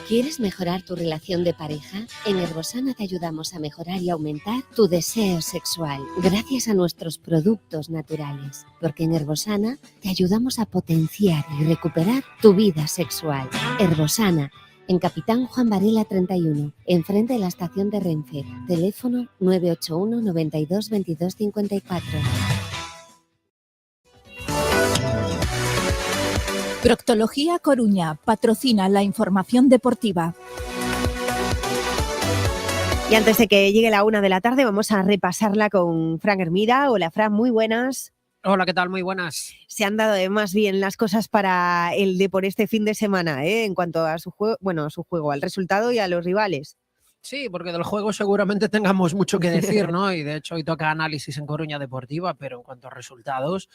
¿Quieres mejorar tu relación de pareja? En Herbosana te ayudamos a mejorar y aumentar tu deseo sexual gracias a nuestros productos naturales. Porque en Herbosana te ayudamos a potenciar y recuperar tu vida sexual. Herbosana, en Capitán Juan Varela 31, enfrente de la estación de Renfe. Teléfono 981 92 22 54. Proctología Coruña patrocina la información deportiva. Y antes de que llegue la 1 de la tarde, vamos a repasarla con Fran Hermida. Hola, Fran, muy buenas. Hola, ¿qué tal? Muy buenas. Se han dado además bien las cosas para el Depor este fin de semana, en cuanto a su juego, al resultado y a los rivales. Sí, porque del juego seguramente tengamos mucho que decir, ¿no? Y de hecho hoy toca análisis en Coruña Deportiva, pero en cuanto a resultados,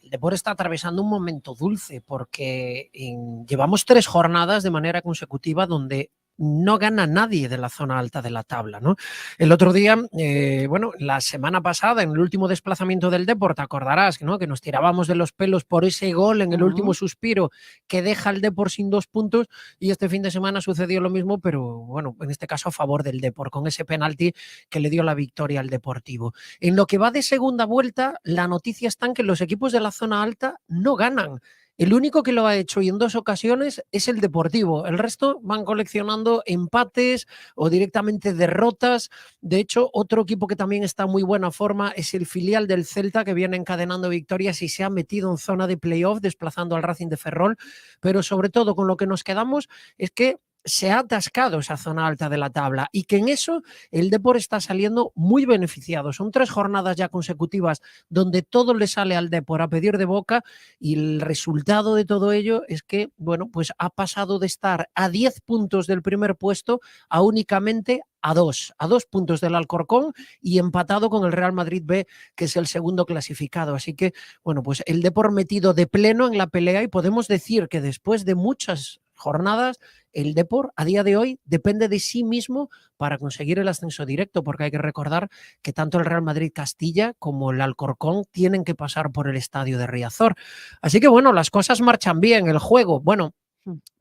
el Depor está atravesando un momento dulce porque llevamos 3 jornadas de manera consecutiva donde no gana nadie de la zona alta de la tabla, ¿no? El otro día, la semana pasada, en el último desplazamiento del Depor, te acordarás, ¿no? Que nos tirábamos de los pelos por ese gol en el último suspiro que deja al Depor sin 2 puntos, y este fin de semana sucedió lo mismo, pero bueno, en este caso a favor del Depor, con ese penalti que le dio la victoria al Deportivo. En lo que va de segunda vuelta, la noticia está en que los equipos de la zona alta no ganan. El único que lo ha hecho, y en 2 ocasiones, es el Deportivo. El resto van coleccionando empates o directamente derrotas. De hecho, otro equipo que también está en muy buena forma es el filial del Celta, que viene encadenando victorias y se ha metido en zona de playoff, desplazando al Racing de Ferrol. Pero sobre todo, con lo que nos quedamos es que se ha atascado esa zona alta de la tabla y que en eso el Depor está saliendo muy beneficiado. Son 3 jornadas ya consecutivas donde todo le sale al Depor a pedir de boca, y el resultado de todo ello es que, bueno, pues ha pasado de estar a 10 puntos del primer puesto a únicamente a 2 puntos del Alcorcón, y empatado con el Real Madrid B, que es el segundo clasificado. Así que, bueno, pues el Depor metido de pleno en la pelea, y podemos decir que después de muchas jornadas, el Depor a día de hoy depende de sí mismo para conseguir el ascenso directo, porque hay que recordar que tanto el Real Madrid Castilla como el Alcorcón tienen que pasar por el estadio de Riazor. Así que bueno, las cosas marchan bien. El juego, bueno,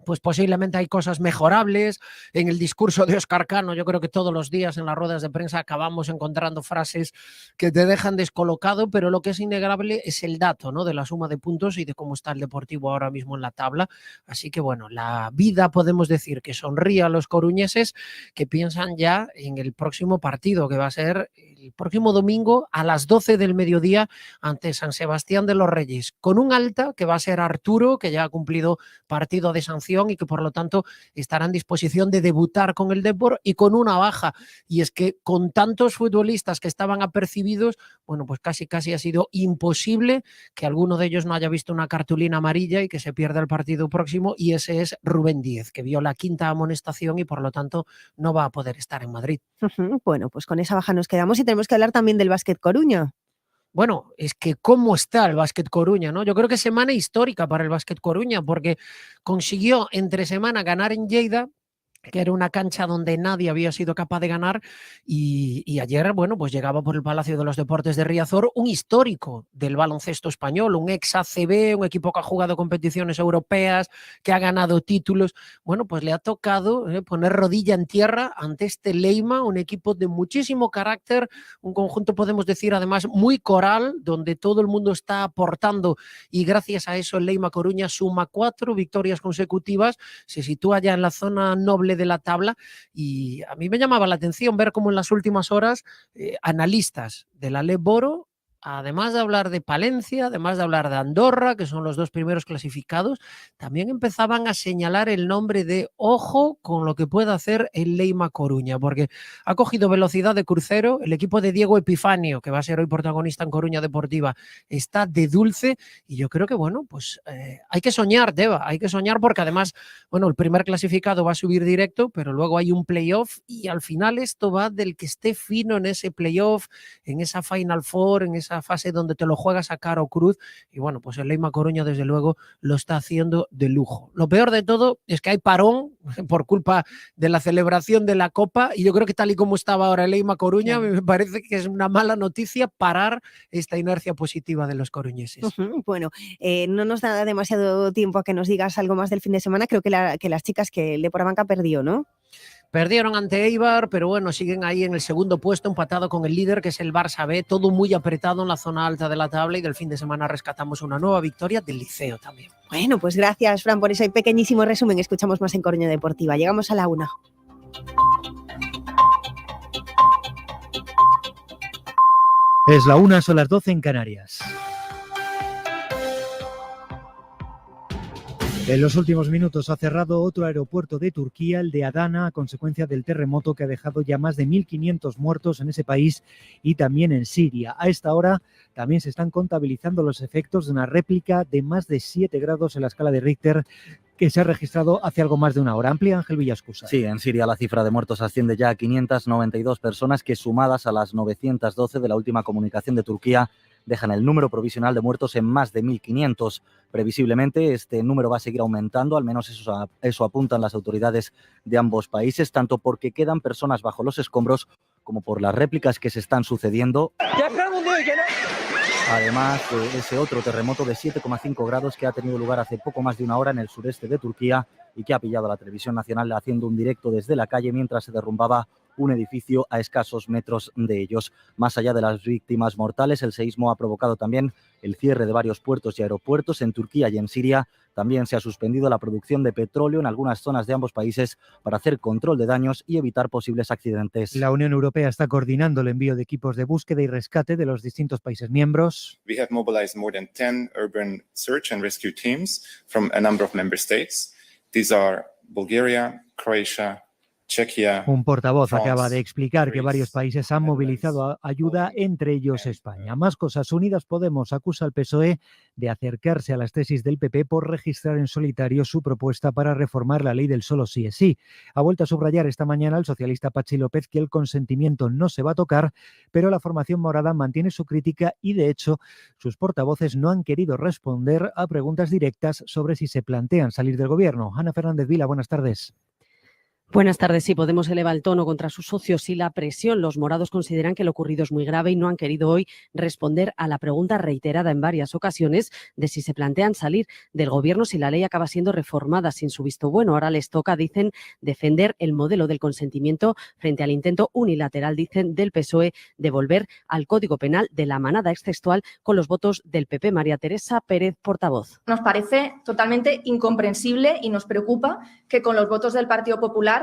pues posiblemente hay cosas mejorables. En el discurso de Óscar Cano, yo creo que todos los días en las ruedas de prensa acabamos encontrando frases que te dejan descolocado, pero lo que es innegable es el dato, ¿no? De la suma de puntos y de cómo está el Deportivo ahora mismo en la tabla. Así que bueno, la vida, podemos decir, que sonríe a los coruñeses, que piensan ya en el próximo partido, que va a ser el próximo domingo a las 12 del mediodía ante San Sebastián de los Reyes, con un alta que va a ser Arturo, que ya ha cumplido partido de sanción y que por lo tanto estará en disposición de debutar con el Depor, y con una baja, y es que con tantos futbolistas que estaban apercibidos, bueno, pues casi ha sido imposible que alguno de ellos no haya visto una cartulina amarilla y que se pierda el partido próximo, y ese es Rubén Díez, que vio la 5ª amonestación y por lo tanto no va a poder estar en Madrid. Bueno, pues con esa baja nos quedamos, y tenemos que hablar también del Básquet Coruña. Bueno, es que cómo está el Básquet Coruña, ¿no? Yo creo que semana histórica para el Básquet Coruña, porque consiguió entre semana ganar en Lleida, que era una cancha donde nadie había sido capaz de ganar, y ayer, bueno, pues llegaba por el Palacio de los Deportes de Riazor un histórico del baloncesto español, un ex ACB, un equipo que ha jugado competiciones europeas, que ha ganado títulos. Bueno, pues le ha tocado poner rodilla en tierra ante este Leima, un equipo de muchísimo carácter, un conjunto, podemos decir, además muy coral, donde todo el mundo está aportando, y gracias a eso el Leima Coruña suma 4 victorias consecutivas, se sitúa ya en la zona noble de la tabla, y a mí me llamaba la atención ver cómo en las últimas horas analistas de la LEB Boro, además de hablar de Palencia, además de hablar de Andorra, que son los 2 primeros clasificados, también empezaban a señalar el nombre de ojo con lo que puede hacer el Leima Coruña, porque ha cogido velocidad de crucero. El equipo de Diego Epifanio, que va a ser hoy protagonista en Coruña Deportiva, está de dulce, y yo creo que, bueno, pues hay que soñar, Deva, hay que soñar, porque además, bueno, el primer clasificado va a subir directo, pero luego hay un playoff, y al final esto va del que esté fino en ese playoff, en esa Final Four, en esa fase donde te lo juegas a cara o cruz, y bueno, pues el Leima Coruña desde luego lo está haciendo de lujo. Lo peor de todo es que hay parón por culpa de la celebración de la Copa, y yo creo que tal y como estaba ahora el Leima Coruña, me parece que es una mala noticia parar esta inercia positiva de los coruñeses. Bueno, no nos da demasiado tiempo a que nos digas algo más del fin de semana. Creo que las chicas, que el Depor Abanca perdió, ¿no? Perdieron ante Eibar, pero bueno, siguen ahí en el segundo puesto, empatado con el líder, que es el Barça B, todo muy apretado en la zona alta de la tabla, y del fin de semana rescatamos una nueva victoria del Liceo también. Bueno, pues gracias, Fran, por ese pequeñísimo resumen. Escuchamos más en Coruña Deportiva. Llegamos a la 1. Es la 1, son las 12 en Canarias. En los últimos minutos ha cerrado otro aeropuerto de Turquía, el de Adana, a consecuencia del terremoto que ha dejado ya más de 1.500 muertos en ese país y también en Siria. A esta hora también se están contabilizando los efectos de una réplica de más de 7 grados en la escala de Richter que se ha registrado hace algo más de una hora. Amplia Ángel Villascusa. Sí, en Siria la cifra de muertos asciende ya a 592 personas que, sumadas a las 912 de la última comunicación de Turquía, dejan el número provisional de muertos en más de 1.500. Previsiblemente este número va a seguir aumentando, al menos eso apuntan las autoridades de ambos países, tanto porque quedan personas bajo los escombros como por las réplicas que se están sucediendo. Además de ese otro terremoto de 7,5 grados que ha tenido lugar hace poco más de una hora en el sureste de Turquía y que ha pillado a la televisión nacional haciendo un directo desde la calle mientras se derrumbaba un edificio a escasos metros de ellos. Más allá de las víctimas mortales, el seísmo ha provocado también el cierre de varios puertos y aeropuertos en Turquía y en Siria. También se ha suspendido la producción de petróleo en algunas zonas de ambos países para hacer control de daños y evitar posibles accidentes. La Unión Europea está coordinando el envío de equipos de búsqueda y rescate de los distintos países miembros. We have mobilized more than 10 urban search and rescue teams from a number of member states. These are Bulgaria, Croatia, Chequia. Un portavoz France, acaba de explicar que Greece, varios países han movilizado ayuda, entre ellos España. Más cosas. Unidas Podemos acusa al PSOE de acercarse a las tesis del PP por registrar en solitario su propuesta para reformar la ley del solo sí es sí. Ha vuelto a subrayar esta mañana el socialista Patxi López que el consentimiento no se va a tocar, pero la formación morada mantiene su crítica y, de hecho, sus portavoces no han querido responder a preguntas directas sobre si se plantean salir del gobierno. Ana Fernández Vila, buenas tardes. Buenas tardes. Sí, Podemos eleva el tono contra sus socios y la presión. Los morados consideran que lo ocurrido es muy grave y no han querido hoy responder a la pregunta reiterada en varias ocasiones de si se plantean salir del gobierno si la ley acaba siendo reformada sin su visto bueno. Ahora les toca, dicen, defender el modelo del consentimiento frente al intento unilateral, dicen, del PSOE de volver al Código Penal de la manada extextual con los votos del PP. María Teresa Pérez, portavoz. Nos parece totalmente incomprensible y nos preocupa que con los votos del Partido Popular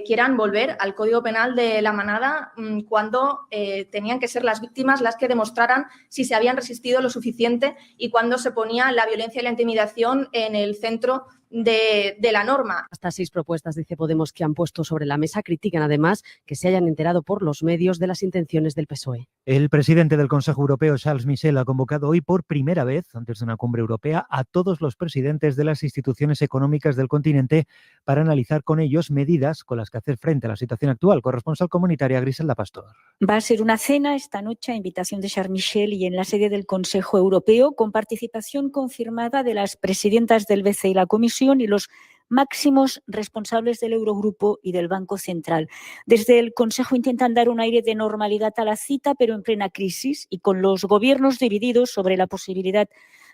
quieran volver al Código Penal de la manada cuando tenían que ser las víctimas las que demostraran si se habían resistido lo suficiente y cuando se ponía la violencia y la intimidación en el centro de la norma. Hasta 6 propuestas, dice Podemos, que han puesto sobre la mesa. Critican además que se hayan enterado por los medios de las intenciones del PSOE. El presidente del Consejo Europeo, Charles Michel, ha convocado hoy por primera vez, antes de una cumbre europea, a todos los presidentes de las instituciones económicas del continente para analizar con ellos medidas con las que hacer frente a la situación actual. Corresponsal comunitaria Griselda Pastor. Va a ser una cena esta noche a invitación de Charles Michel y en la sede del Consejo Europeo, con participación confirmada de las presidentas del BCE y la Comisión y los máximos responsables del Eurogrupo y del Banco Central. Desde el Consejo intentan dar un aire de normalidad a la cita, pero en plena crisis y con los gobiernos divididos sobre la posibilidad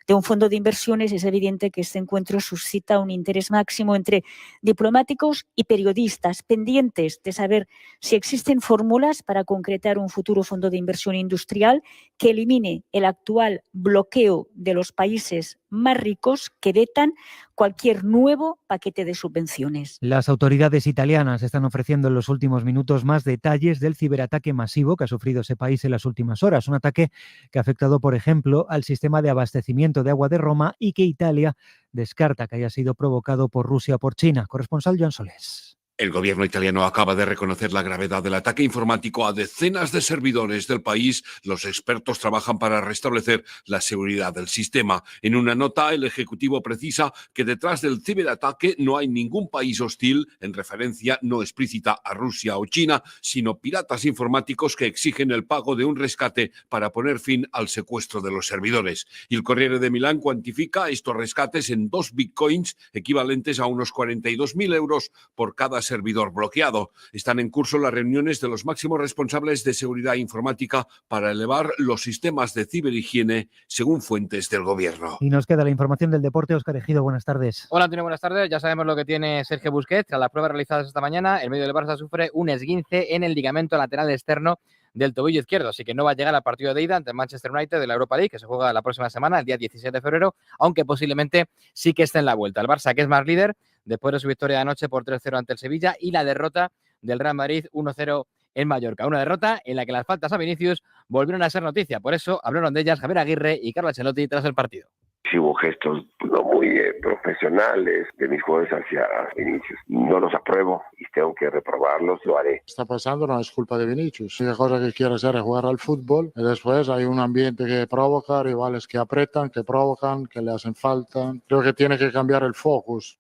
de un fondo de inversiones. Es evidente que este encuentro suscita un interés máximo entre diplomáticos y periodistas, pendientes de saber si existen fórmulas para concretar un futuro fondo de inversión industrial que elimine el actual bloqueo de los países más ricos que vetan cualquier nuevo paquete de subvenciones. Las autoridades italianas están ofreciendo en los últimos minutos más detalles del ciberataque masivo que ha sufrido ese país en las últimas horas. Un ataque que ha afectado, por ejemplo, al sistema de abastecimiento de agua de Roma y que Italia descarta que haya sido provocado por Rusia o por China. Corresponsal Joan Solés. El gobierno italiano acaba de reconocer la gravedad del ataque informático a decenas de servidores del país. Los expertos trabajan para restablecer la seguridad del sistema. En una nota, el Ejecutivo precisa que detrás del ciberataque no hay ningún país hostil, en referencia no explícita a Rusia o China, sino piratas informáticos que exigen el pago de un rescate para poner fin al secuestro de los servidores. Y el Corriere de Milán cuantifica estos rescates en 2 bitcoins, equivalentes a unos 42.000 euros por cada servidor bloqueado. Están en curso las reuniones de los máximos responsables de seguridad informática para elevar los sistemas de ciberhigiene, según fuentes del gobierno. Y nos queda la información del deporte. Óscar Ejido, buenas tardes. Hola Antonio, buenas tardes. Ya sabemos lo que tiene Sergio Busquets. Tras las pruebas realizadas esta mañana, el medio del Barça sufre un esguince en el ligamento lateral externo del tobillo izquierdo, así que no va a llegar al partido de ida ante el Manchester United de la Europa League, que se juega la próxima semana, el día 17 de febrero, aunque posiblemente sí que esté en la vuelta. El Barça, que es más líder, después de su victoria de anoche por 3-0 ante el Sevilla y la derrota del Real Madrid 1-0 en Mallorca. Una derrota en la que las faltas a Vinicius volvieron a ser noticia. Por eso hablaron de ellas Javier Aguirre y Carlo Ancelotti tras el partido. Sí hubo gestos no muy profesionales de mis jugadores hacia Vinicius. No los apruebo y tengo que reprobarlos, lo haré. Está pasando no es culpa de Vinicius. La cosa que quiere hacer es jugar al fútbol y después hay un ambiente que provoca, rivales que apretan, que provocan, que le hacen falta. Creo que tiene que cambiar el focus.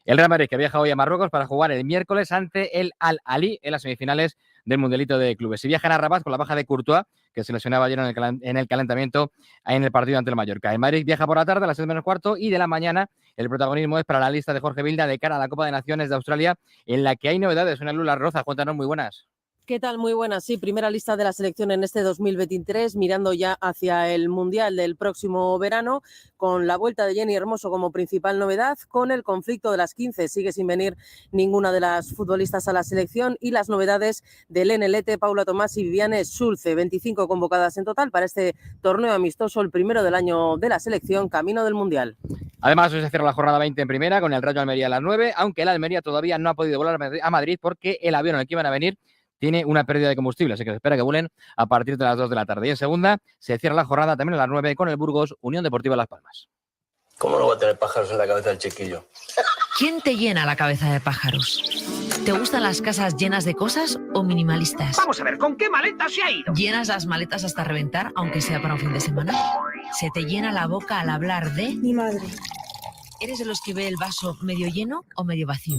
El Real Madrid que viaja hoy a Marruecos para jugar el miércoles ante el Al-Ahly en las semifinales del Mundialito de Clubes. Y viajan a Rabat con la baja de Courtois, que se lesionaba ayer en el calentamiento en el partido ante el Mallorca. El Madrid viaja por la tarde a las 6:45 y de la mañana el protagonismo es para la lista de Jorge Vilda de cara a la Copa de Naciones de Australia, en la que hay novedades. Una Lula Roza, cuéntanos, muy buenas. ¿Qué tal? Muy buenas. Sí, primera lista de la selección en este 2023, mirando ya hacia el Mundial del próximo verano, con la vuelta de Jenny Hermoso como principal novedad, con el conflicto de las 15. Sigue sin venir ninguna de las futbolistas a la selección y las novedades de Lene Lete, Paula Tomás y Viviane Schulze. 25 convocadas en total para este torneo amistoso, el primero del año de la selección, camino del Mundial. Además, hoy se cierra la jornada 20 en primera con el Rayo Almería a las 9, aunque el Almería todavía no ha podido volar a Madrid porque el avión en el que iban a venir tiene una pérdida de combustible, así que se espera que vuelen a partir de las 2 de la tarde. Y en segunda se cierra la jornada también a las 9 con el Burgos Unión Deportiva Las Palmas. ¿Cómo no va a tener pájaros en la cabeza el chiquillo? ¿Quién te llena la cabeza de pájaros? ¿Te gustan las casas llenas de cosas o minimalistas? Vamos a ver, ¿con qué maleta se ha ido? ¿Llenas las maletas hasta reventar, aunque sea para un fin de semana? ¿Se te llena la boca al hablar de...? Mi madre. ¿Eres de los que ve el vaso medio lleno o medio vacío?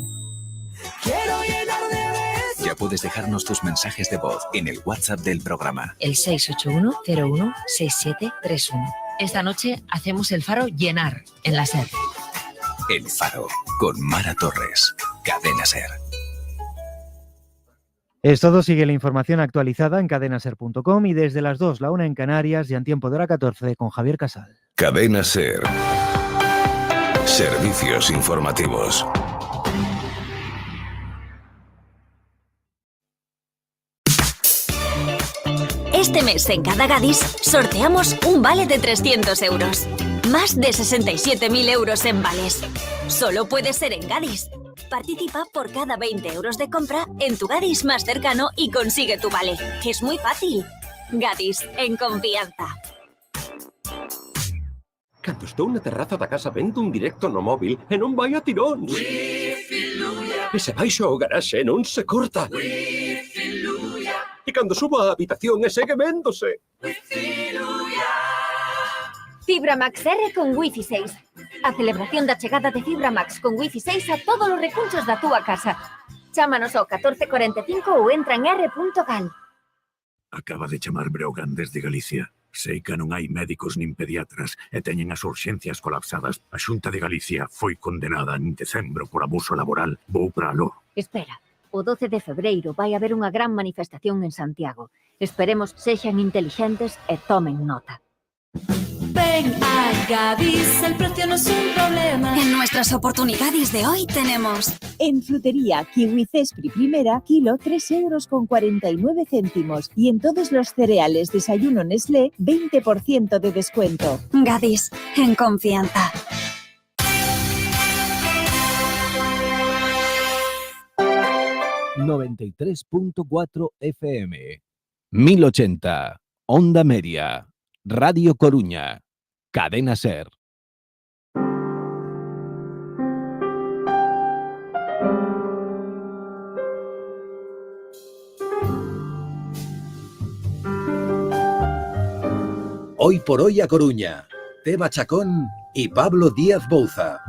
Quiero llenar de besos. Ya puedes dejarnos tus mensajes de voz en el WhatsApp del programa. El 681-01-6731. Esta noche hacemos el faro llenar en la SER. El Faro, con Mara Torres. Cadena SER. Es todo, sigue la información actualizada en cadenaser.com y desde las 2, la 1 en Canarias y en tiempo de hora 14 con Javier Casal. Cadena SER. Servicios informativos. Este mes en cada Gadis sorteamos un vale de 300 euros. Más de 67.000 euros en vales. Solo puede ser en Gadis. Participa por cada 20 euros de compra en tu Gadis más cercano y consigue tu vale. Es muy fácil. Gadis, en confianza. Cando estou na terraza da casa vendo un directo no móvil e non vai a tiróns. E se baixo ao garaxe non se corta. E cando subo á habitación e segue véndose. Fibra Max R con Wi-Fi 6. A celebración da chegada de Fibra Max con Wi-Fi 6 a todos os recursos da túa casa. Chámanos ao 1445 ou entra en r.gal. Acaba de chamar Breogán desde Galicia. Sei que non hai médicos nin pediatras e teñen as urxencias colapsadas. A Xunta de Galicia foi condenada en decembro por abuso laboral. Vou para aló. Espera, o 12 de febreiro vai haber unha gran manifestación en Santiago. Esperemos sexan intelixentes e tomen nota. Ven a Gadis, el precio no es un problema. En nuestras oportunidades de hoy tenemos... En frutería Kiwi Cespri Primera, kilo 3,49 €. Y en todos los cereales desayuno Nestlé, 20% de descuento. Gadis, en confianza. ...93.4 FM... 1080... Onda Media... Radio Coruña... Cadena SER... Hoy por hoy a Coruña, Teba Chacón y Pablo Díaz Bouza.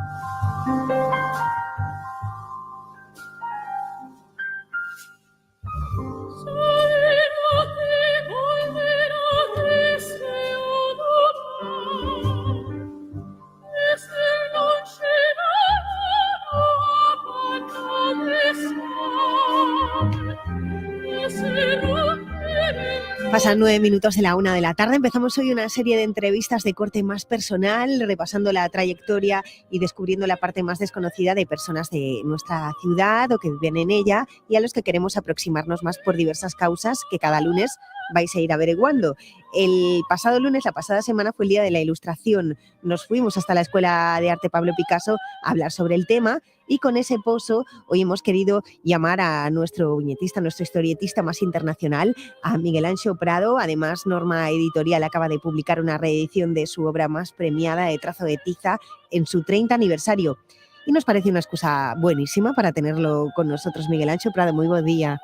Pasan 9 minutos de la 1 de la tarde. Empezamos hoy una serie de entrevistas de corte más personal, repasando la trayectoria y descubriendo la parte más desconocida de personas de nuestra ciudad o que viven en ella y a los que queremos aproximarnos más por diversas causas que cada lunes vais a ir averiguando. El pasado lunes, la pasada semana, fue el Día de la Ilustración. Nos fuimos hasta la Escuela de Arte Pablo Picasso a hablar sobre el tema y con ese pozo hoy hemos querido llamar a nuestro viñetista, nuestro historietista más internacional, a Miguel Anxo Prado. Además, Norma Editorial acaba de publicar una reedición de su obra más premiada, de Trazo de tiza, en su 30 aniversario. Y nos parece una excusa buenísima para tenerlo con nosotros. Miguel Anxo Prado, muy buen día.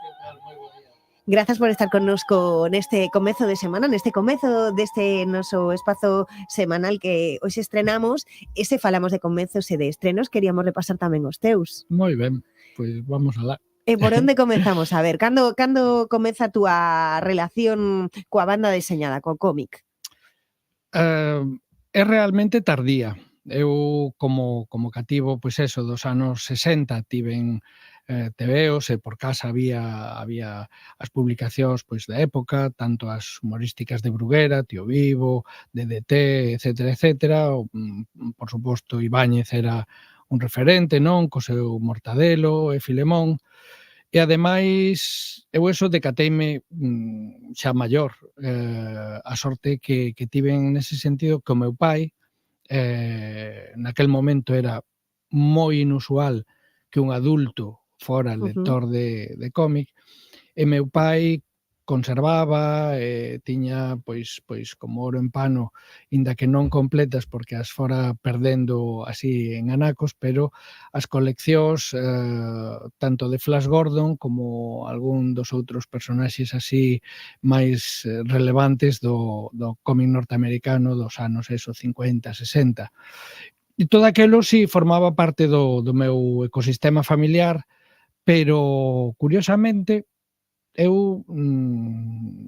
Gracias por estar connosco neste comezo de semana, neste comezo deste noso espazo semanal que hoxe estrenamos. E se falamos de comezos e de estrenos, queríamos repasar tamén os teus. Moi ben, pois vamos alá. E por onde comezamos? A ver, cando comeza a túa relación coa banda deseñada, co cómic? É realmente tardía. Eu, como cativo, pois eso, dos anos 60, tiven tebeos e por casa había as publicacións pois da época, tanto as humorísticas de Bruguera, Tío Vivo, DDT, etcétera, etcétera. Por suposto, Ibáñez era un referente, non? Co seu Mortadelo e Filemón. E ademais, eu eso decateime xa maior. A sorte que tiven nese sentido que o meu pai, naquel momento era moi inusual que un adulto fora lector de cómic, e meu pai conservaba, tiña pois como ouro en pano, inda que non completas porque as fora perdendo así en anacos, pero as coleccións tanto de Flash Gordon como algún dos outros personaxes así máis relevantes do cómic norteamericano dos anos 50, 60. E todo aquilo si formaba parte do meu ecosistema familiar, pero curiosamente eu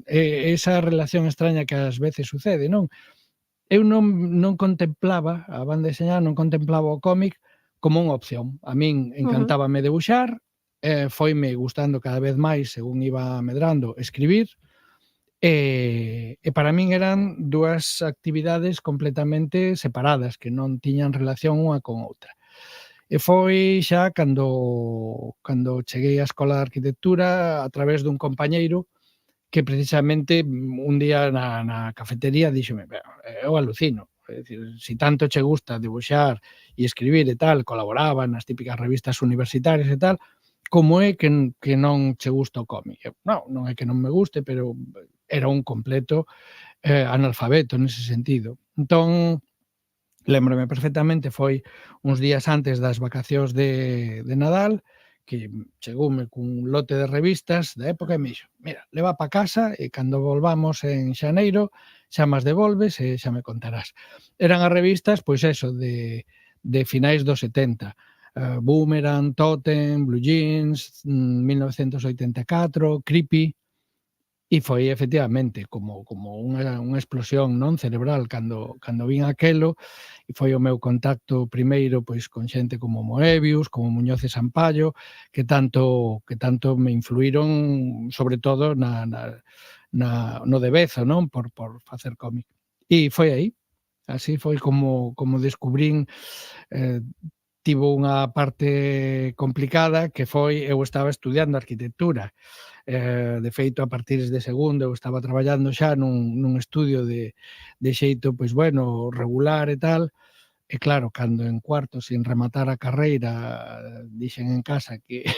esa relación extraña que ás veces sucede, non? Eu non contemplaba a banda deseñada, non contemplaba o cómic como unha opción. A min encantábame debuxar, foime gustando cada vez máis según iba medrando escribir, e para min eran dúas actividades completamente separadas, que non tiñan relación unha con outra. E foi xa cando cheguei á Escola de Arquitectura a través dun compañeiro que precisamente un día na cafetería díxome: eu alucino, é dicir, si tanto che gusta debuxar e escribir e tal, colaboraba nas típicas revistas universitarias e tal, como é que non che gusta o cómic? Non é que non me guste, pero era un completo analfabeto nese sentido. Entón, lémbrome perfectamente, foi uns días antes das vacacións de Nadal, que chegoume cun lote de revistas da época e me dixo: mira, leva pa casa e cando volvamos en xaneiro xa mas devolves e xa me contarás. Eran as revistas, pois eso, de finais dos 70. Boomerang, Totem, Blue Jeans, 1984, Creepy. E foi efectivamente como unha explosión non cerebral cando vin aquelo, e foi o meu contacto primeiro pois con xente como Moebius, como Muñoz e Sampaio, que tanto me influíron sobre todo no debezo, non, por facer cómic. E foi aí, así foi como descubrín. Tivo unha parte complicada que foi, eu estaba estudiando arquitectura. De feito, a partir de segundo eu estaba traballando xa nun estudio de xeito, pois bueno, regular e tal, e claro, cando en cuarto, sin rematar a carreira, dixen en casa que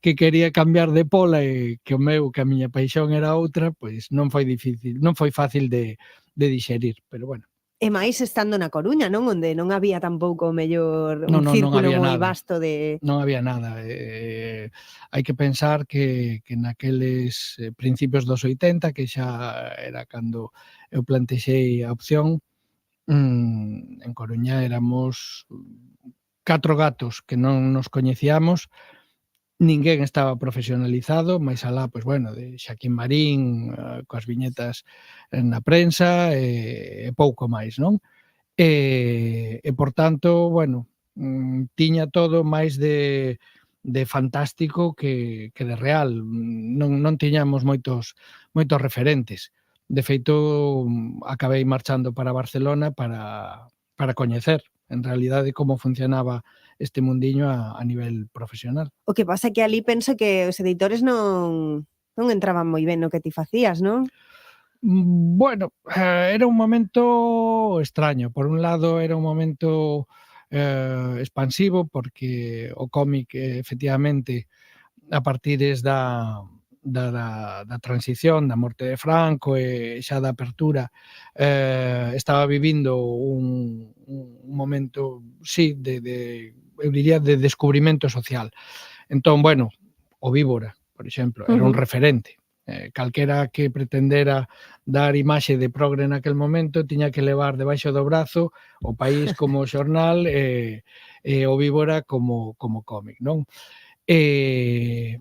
quería cambiar de pola e que a miña paixón era outra, pois non foi fácil de dixerir, pero bueno. E máis estando na Coruña, non? Onde non había tampouco mellor un círculo moi vasto de... Non había nada. Hai que pensar que naqueles principios dos 80, que xa era cando eu plantexei a opción, en Coruña éramos 4 gatos que non nos coñecíamos, ninguén estaba profesionalizado, máis alá, pois bueno, de Xaquín Marín, coas viñetas na prensa e pouco máis, non? E por tanto, bueno, tiña todo máis de fantástico que de real. Non tiñamos moitos referentes. De feito, acabei marchando para Barcelona para coñecer, en realidade, como funcionaba este mundiño a nivel profesional. O que pasa é que ali penso que os editores non Non entraban moi ben no que ti facías, non? Bueno, era un momento extraño. Por un lado, era un momento expansivo, porque o cómic, efectivamente, a partires da transición, da morte de Franco e xa da apertura, estaba vivindo un momento, sí, eu diría, de descubrimento social. Entón, bueno, o Víbora, por exemplo, era un referente. Calquera que pretendera dar imaxe de progre naquel momento tiña que levar debaixo do brazo o País como xornal e o Víbora como cómic, non? E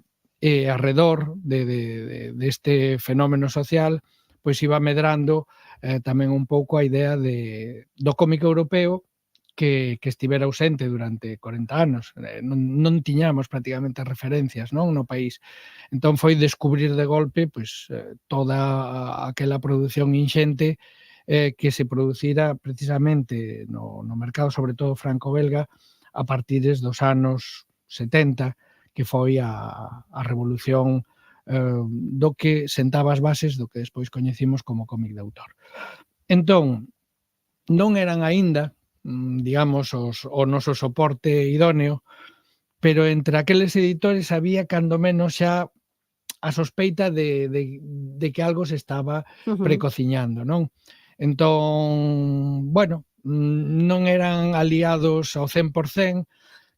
arredor deste fenómeno social, pois iba medrando tamén un pouco a idea do cómic europeo que estivera ausente durante 40 anos. Non tiñamos prácticamente referencias, non, no país. Entón foi descubrir de golpe pois toda aquela produción inxente que se producira precisamente no mercado, sobre todo franco-belga, a partires dos anos 70, que foi a revolución do que sentaba as bases do que despois coñecimos como cómic de autor. Entón, non eran aínda, digamos, o noso soporte idóneo, pero entre aqueles editores había cando menos xa a sospeita de que algo se estaba precociñando, non? Entón, bueno, non eran aliados ao 100%,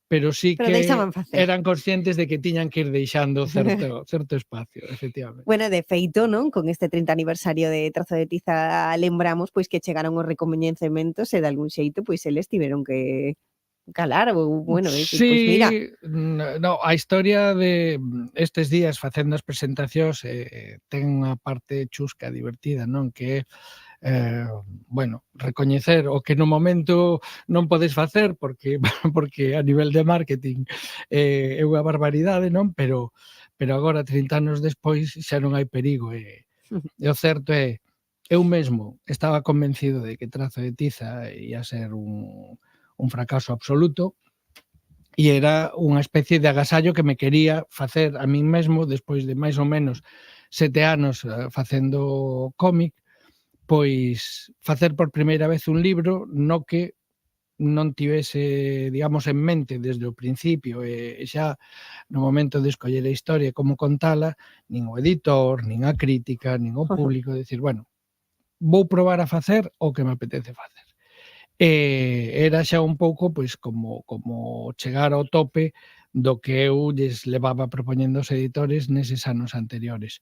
pero sí que eran conscientes de que tiñan que ir deixando certo espacio, efectivamente. Bueno, de feito, non? Con este 30 aniversario de Trazo de Tiza lembramos pois que chegaron os recoñecementos e de algún xeito pois eles tiveron que calar ou, bueno, sí, pois mira. No, a historia de estes días facendo as presentacións ten unha parte chusca, divertida, non? Que bueno, recoñecer o que no momento non podes facer porque a nivel de marketing é unha barbaridade, non? Pero agora, 30 anos despois, xa non hai perigo. E o certo é, eu mesmo estaba convencido de que Trazo de Tiza ia ser un fracaso absoluto, e era unha especie de agasallo que me quería facer a min mesmo, despois de máis ou menos 7 anos facendo cómic, pois facer por primeira vez un libro no que non tivese, digamos, en mente desde o principio e xa no momento de escoller a historia como contala, nin o editor, nin a crítica, nin o público, decir, bueno, vou probar a facer o que me apetece facer. Era xa un pouco pois como chegar ao tope do que eu lles levaba propoñendo aos editores neses anos anteriores.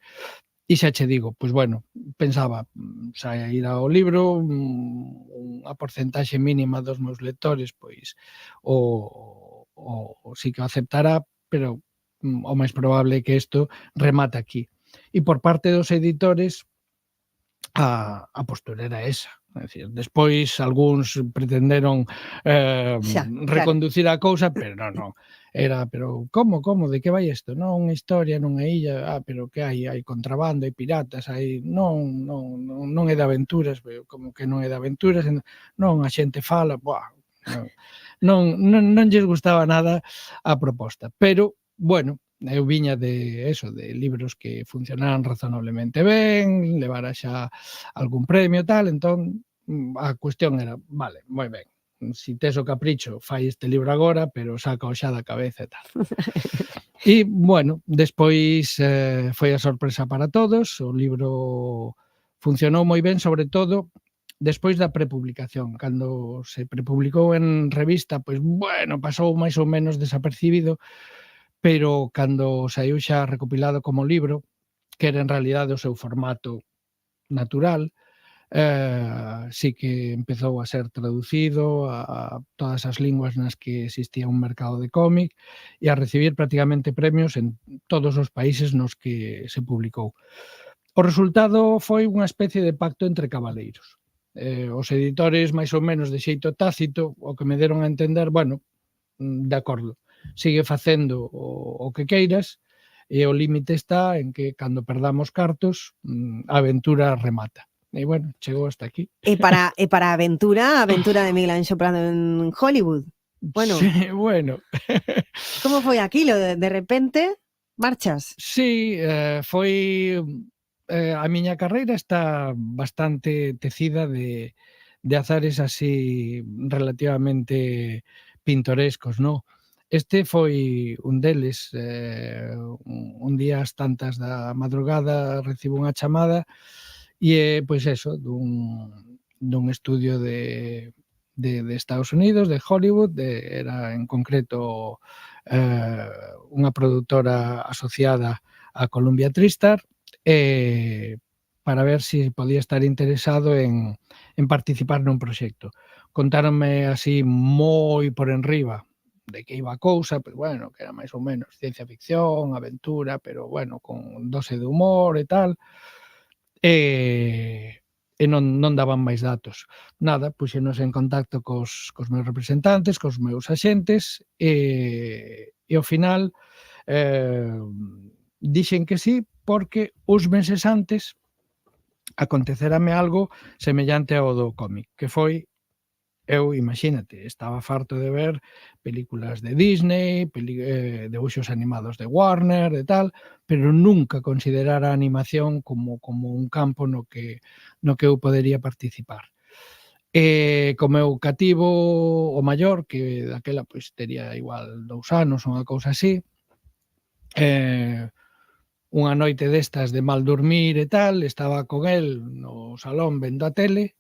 E xa che digo, pois bueno, pensaba sair ao libro, unha porcentaxe mínima dos meus lectores, pois o sí que o aceptará, pero o máis probable é que isto remate aquí. E por parte dos editores, a postura era esa. É dicir, despois algúns pretenderon reconducir a cousa, pero non. Era, pero como, de que vai isto? Non unha historia nunha illa, pero que hai contrabando, hai piratas, non é de aventuras, como que non é de aventuras, non, a xente fala, non lles gustaba nada a proposta, pero, bueno, eu viña de libros que funcionaran razonablemente ben, levara xa algún premio, tal, entón a cuestión era, vale, moi ben, si tes o capricho, fai este libro agora, pero saca o xa da cabeza e tal. E, bueno, despois foi a sorpresa para todos, o libro funcionou moi ben, sobre todo despois da prepublicación. Cando se prepublicou en revista, pois, bueno, pasou máis ou menos desapercibido, pero cando saiu xa recopilado como libro, que era en realidade o seu formato natural, sí que empezou a ser traducido a todas as linguas nas que existía un mercado de cómic e a recibir prácticamente premios en todos os países nos que se publicou. O resultado foi unha especie de pacto entre cabaleiros. Os editores, máis ou menos de xeito tácito, o que me deron a entender, bueno, de acordo, sigue facendo o que queiras, e o límite está en que cando perdamos cartos, a aventura remata. E, bueno, chegou hasta aquí. E para a aventura de Miguel Anxo Prado en Hollywood. Bueno. Sí, bueno. Como foi aquilo? De repente, marchas? Sí, foi... a miña carreira está bastante tecida de azares así relativamente pintorescos, non? Este foi un deles. Un día ás tantas da madrugada recibo unha chamada e, pois eso, dun estudio de Estados Unidos, de Hollywood, era en concreto unha produtora asociada a Columbia TriStar, para ver se podía estar interesado en participar nun proxecto. Contáronme así moi por enriba de que iba a cousa, pero bueno, que era máis ou menos ciencia ficción, aventura, pero bueno, con dose de humor e tal. E non daban máis datos. Nada, puxenos en contacto cos meus representantes, cos meus axentes, e ao final dixen que sí, porque uns meses antes acontecerame algo semellante ao do cómic, que foi, eu, imagínate, estaba farto de ver películas de Disney, debuxos animados de Warner, de tal, pero nunca considerara a animación como un campo no que eu podería participar. Co meu cativo, o maior, que daquela pois tería igual 2 anos, unha cousa así, unha noite destas de mal dormir e tal, estaba con el no salón vendo a tele,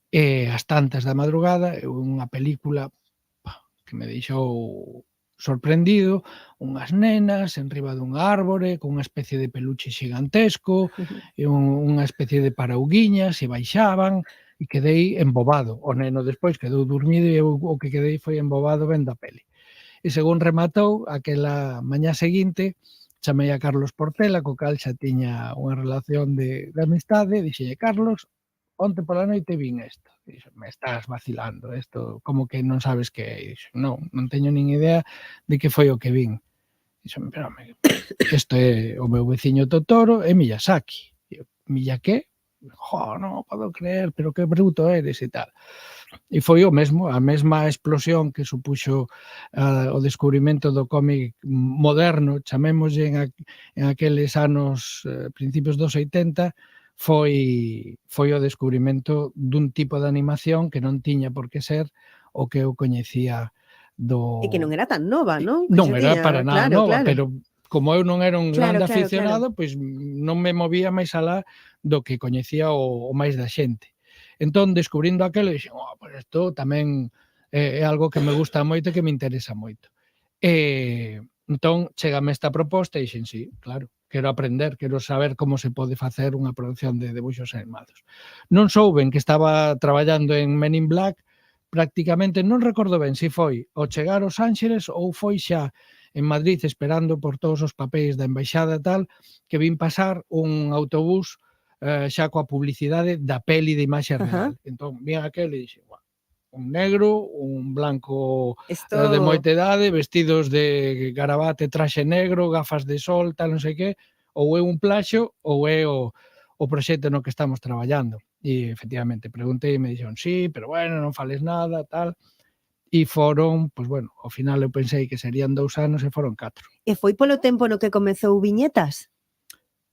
e ás tantas da madrugada, unha película que me deixou sorprendido, unhas nenas enriba dunha árbore, con unha especie de peluche xigantesco, e unha especie de parauguiñas, e baixaban, e quedei embobado. O neno despois quedou dormido e eu o que quedei foi embobado vendo a peli. E según rematou, aquela mañá seguinte, chamei a Carlos Portela, co cal xa tiña unha relación de amistade, e dixelle: Carlos, onte pola noite vin isto. Dixo: me estás vacilando, isto como que non sabes que é? Dixo: non teño nin idea de que foi o que vin. Dixo: pero, home, isto é o meu veciño Totoro e Miyazaki. Dixo: Milla que? Non podo creer, pero que bruto eres e tal. E foi o mesmo, a mesma explosión que supuxo o descubrimento do cómic moderno, chamémoslle en aqueles anos, principios dos 80, foi o descubrimento dun tipo de animación que non tiña por que ser o que eu coñecía do... E que non era tan nova, non? Non era para nada nova, pero como eu non era un grande Claro. aficionado, pois non me movía máis alá do que coñecía o máis da xente. Entón, descubrindo aquelo, dixen: pois isto tamén é algo que me gusta moito e que me interesa moito. Entón, chégame esta proposta e dixen: sí, claro, quero aprender, quero saber como se pode facer unha produción de debuxos animados. Non souben que estaba traballando en Men in Black, prácticamente non recordo ben se foi ao chegar aos Ángeles ou foi xa en Madrid esperando por todos os papéis da embaixada e tal, que vin pasar un autobús xa coa publicidade da peli de imaxe real. Entón, vi aquel e dixen: un negro, un blanco de moita idade, vestidos de garabate, traxe negro, gafas de sol, tal, non sei que, ou é un plaxo ou é o proxecto no que estamos traballando. E, efectivamente, preguntei e me dixeron: sí, pero bueno, non fales nada, tal. E foron, pois bueno, ao final eu pensei que serían 2 anos e foron 4. E foi polo tempo no que comezou Viñetas?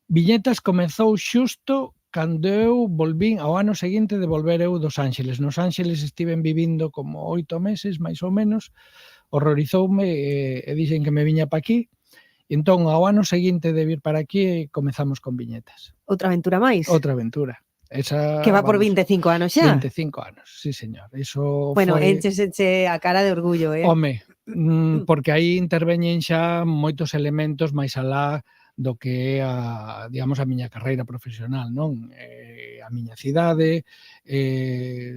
Viñetas comezou xusto cando eu volvín ao ano seguinte de volver eu dos Ángeles. Nos Ángeles estiven vivindo como 8 meses, máis ou menos, horrorizoume e dixen que me viña pa aquí. Entón, ao ano seguinte de vir para aquí, comezamos con Viñetas. Outra aventura máis? Outra aventura. Esa, que va por 25 anos xa? 25 anos, sí, señor. Eso bueno, foi... encheseche a cara de orgullo, Home, porque aí interveñen xa moitos elementos máis alá do que é a miña carreira profesional, non? A miña cidade,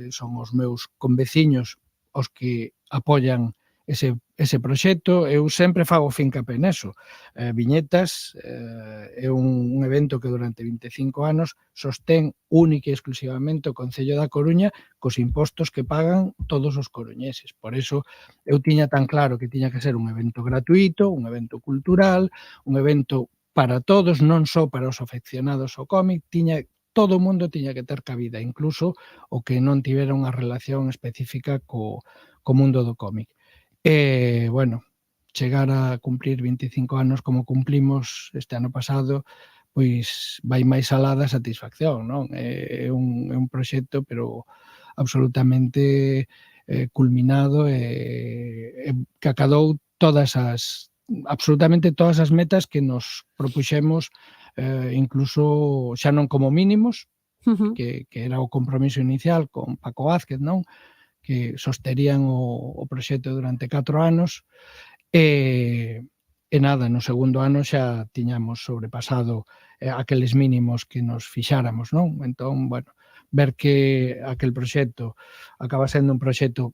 son os meus conveciños os que apoian ese proxecto. Eu sempre fago fincapé neso. Viñetas é un evento que durante 25 anos sostén única e exclusivamente o Concello da Coruña cos impostos que pagan todos os coruñeses. Por eso eu tiña tan claro que tiña que ser un evento gratuito, un evento cultural, un evento para todos, non só para os afeccionados ao cómic. Todo o mundo tiña que ter cabida, incluso o que non tivera unha relación específica co mundo do cómic. Bueno, chegar a cumplir 25 anos como cumplimos este ano pasado, pois vai máis alá da satisfacción, non? É un proxecto, pero absolutamente culminado e que acadou absolutamente todas as metas que nos propuxemos, incluso xa non como mínimos, que era o compromiso inicial con Paco Vázquez, non? Que sosterían o proxecto durante 4 anos, e nada, no segundo ano xa tiñamos sobrepasado aqueles mínimos que nos fixáramos, non? Entón, bueno, ver que aquel proxecto acaba sendo un proxecto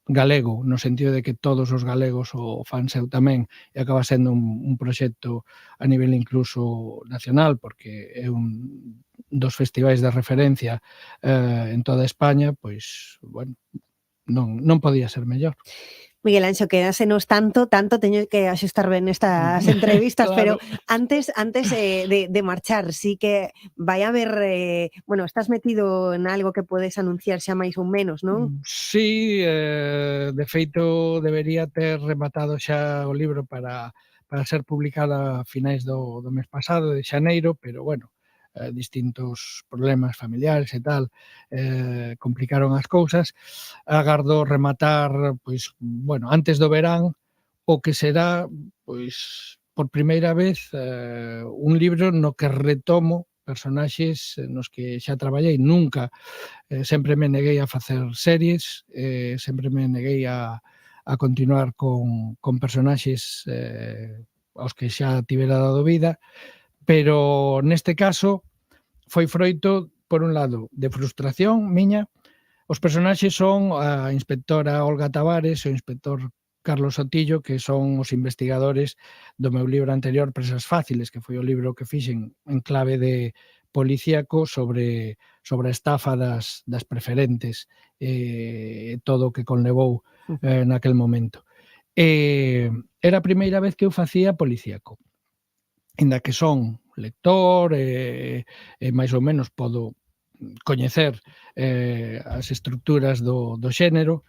galego, no sentido de que todos os galegos o fan seu tamén, e acaba sendo un proxecto a nivel incluso nacional, porque é un dos festivais de referencia en toda España, pois, bueno, non podía ser mellor. Miguel Anxo, quedásenos tanto, teño que axustar ben estas entrevistas, Claro. pero antes de marchar, sí que vai haber, bueno, estás metido en algo que podes anunciar xa máis ou menos, non? Sí, de feito debería ter rematado xa o libro para ser publicado a finais do mes pasado, de xaneiro, pero bueno, distintos problemas familiares e tal complicaron as cousas. Agardo rematar, pois, bueno, antes do verán, o que será, pois, por primeira vez, un libro no que retomo personaxes nos que xa traballei. Nunca, sempre me neguei a facer series, sempre me neguei a continuar con personaxes aos que xa tivera dado vida, pero neste caso foi froito, por un lado, de frustración miña. Os personaxes son a inspectora Olga Tavares e o inspector Carlos Sotillo, que son os investigadores do meu libro anterior, Presas Fáciles, que foi o libro que fixen en clave de policíaco sobre a estafa das preferentes e todo o que conlevou naquel momento. Era a primeira vez que eu facía policíaco. Inda que son lector e máis ou menos podo coñecer as estructuras do xénero,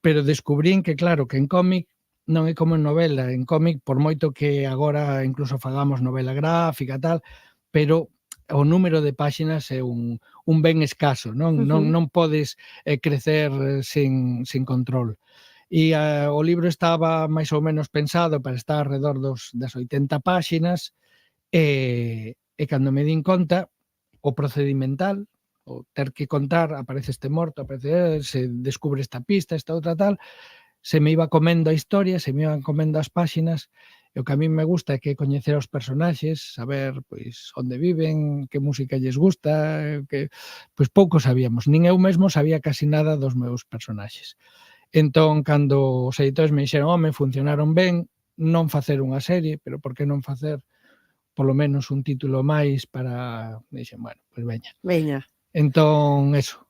pero descubrín que, claro, que en cómic non é como en novela. En cómic, por moito que agora incluso fagamos novela gráfica, tal, pero o número de páxinas é un ben escaso, non? Non podes crecer sin control. E o libro estaba máis ou menos pensado para estar alrededor das 80 páxinas, e cando me din conta, o procedimental, o ter que contar, aparece este morto, se descubre esta pista, esta outra tal, se me iba comendo a historia, se me iban comendo as páxinas, e o que a mí me gusta é que coñecer os personaxes, saber pois onde viven, que música lles gusta, que pois pouco sabíamos, nin eu mesmo sabía casi nada dos meus personaxes. Entón, cando os editores me dixeron, home, funcionaron ben, non facer unha serie, pero por que non facer polo menos un título máis para... Dixen, bueno, pois veña. Entón, eso,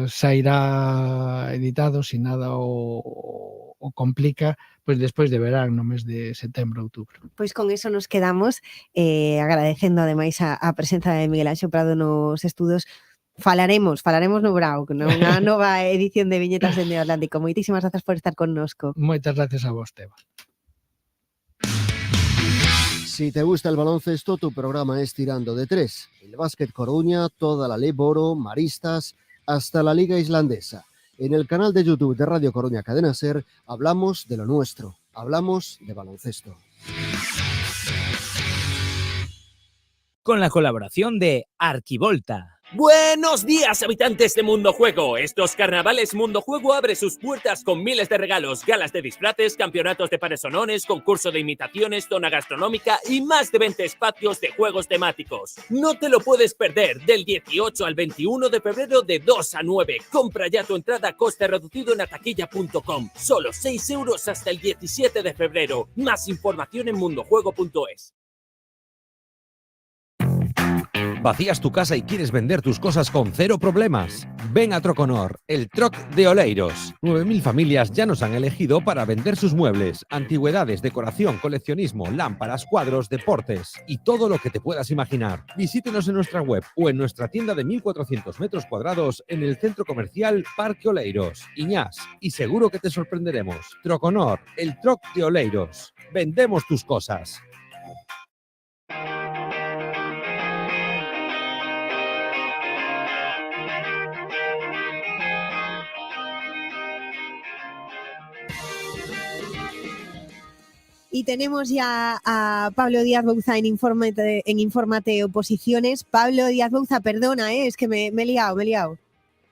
sairá editado, se nada o complica, pois despois de verán, no mes de setembro, outubro. Pois con eso nos quedamos, agradecendo ademais a presenza de Miguel Anxo Prado nos estudos. Falaremos no Brao, nunha nova edición de Viñetas dende o Atlántico. Moitísimas grazas por estar connosco. Moitas gracias a vos, Teba. Si te gusta el baloncesto, tu programa es Tirando de Tres. El Básquet Coruña, toda la Leboro, Maristas, hasta la Liga Islandesa. En el canal de YouTube de Radio Coruña Cadena Ser hablamos de lo nuestro, hablamos de baloncesto. Con la colaboración de Arquivolta. Buenos días, habitantes de Mundo Juego. Estos carnavales Mundo Juego abre sus puertas con miles de regalos, galas de disfraces, campeonatos de paresonones, concurso de imitaciones, zona gastronómica y más de 20 espacios de juegos temáticos. No te lo puedes perder del 18 al 21 de febrero de 2 a 9. Compra ya tu entrada a coste reducido en ataquilla.com. Solo 6 euros hasta el 17 de febrero. Más información en mundojuego.es. ¿Vacías tu casa y quieres vender tus cosas con cero problemas? Ven a Troconor, el troc de Oleiros. 9.000 familias ya nos han elegido para vender sus muebles, antigüedades, decoración, coleccionismo, lámparas, cuadros, deportes y todo lo que te puedas imaginar. Visítenos en nuestra web o en nuestra tienda de 1.400 metros cuadrados en el centro comercial Parque Oleiros, Iñás, y seguro que te sorprenderemos. Troconor, el troc de Oleiros. Vendemos tus cosas. Y tenemos ya a Pablo Díaz Bouza en Infórmate Oposiciones. Pablo Díaz Bouza, perdona, es que me he liado.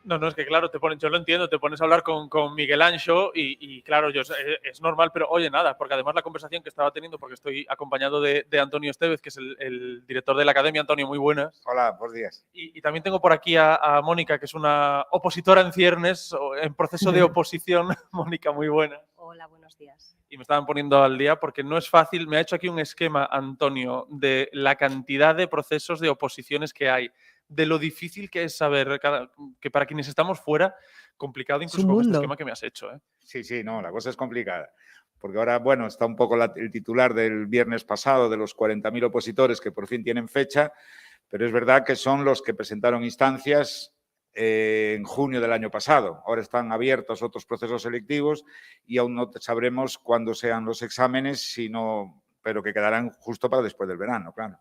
No, es que claro, yo lo entiendo, te pones a hablar con Miguel Anxo y claro, es normal, pero oye, nada, porque además la conversación que estaba teniendo, porque estoy acompañado de Antonio Estevez, que es el director de la Academia. Antonio, muy buenas. Hola, buenos días. Y también tengo por aquí a Mónica, que es una opositora en ciernes, en proceso de oposición. Mónica, muy buena. Hola, buenos días. Y me estaban poniendo al día porque no es fácil. Me ha hecho aquí un esquema, Antonio, de la cantidad de procesos de oposiciones que hay, de lo difícil que es saber, que para quienes estamos fuera, complicado incluso con este esquema que me has hecho. Sí, no, la cosa es complicada. Porque ahora, bueno, está un poco el titular del viernes pasado de los 40.000 opositores que por fin tienen fecha, pero es verdad que son los que presentaron instancias en junio del año pasado. Ahora están abiertos otros procesos selectivos y aún no sabremos cuándo sean los exámenes, pero que quedarán justo para después del verano, claro.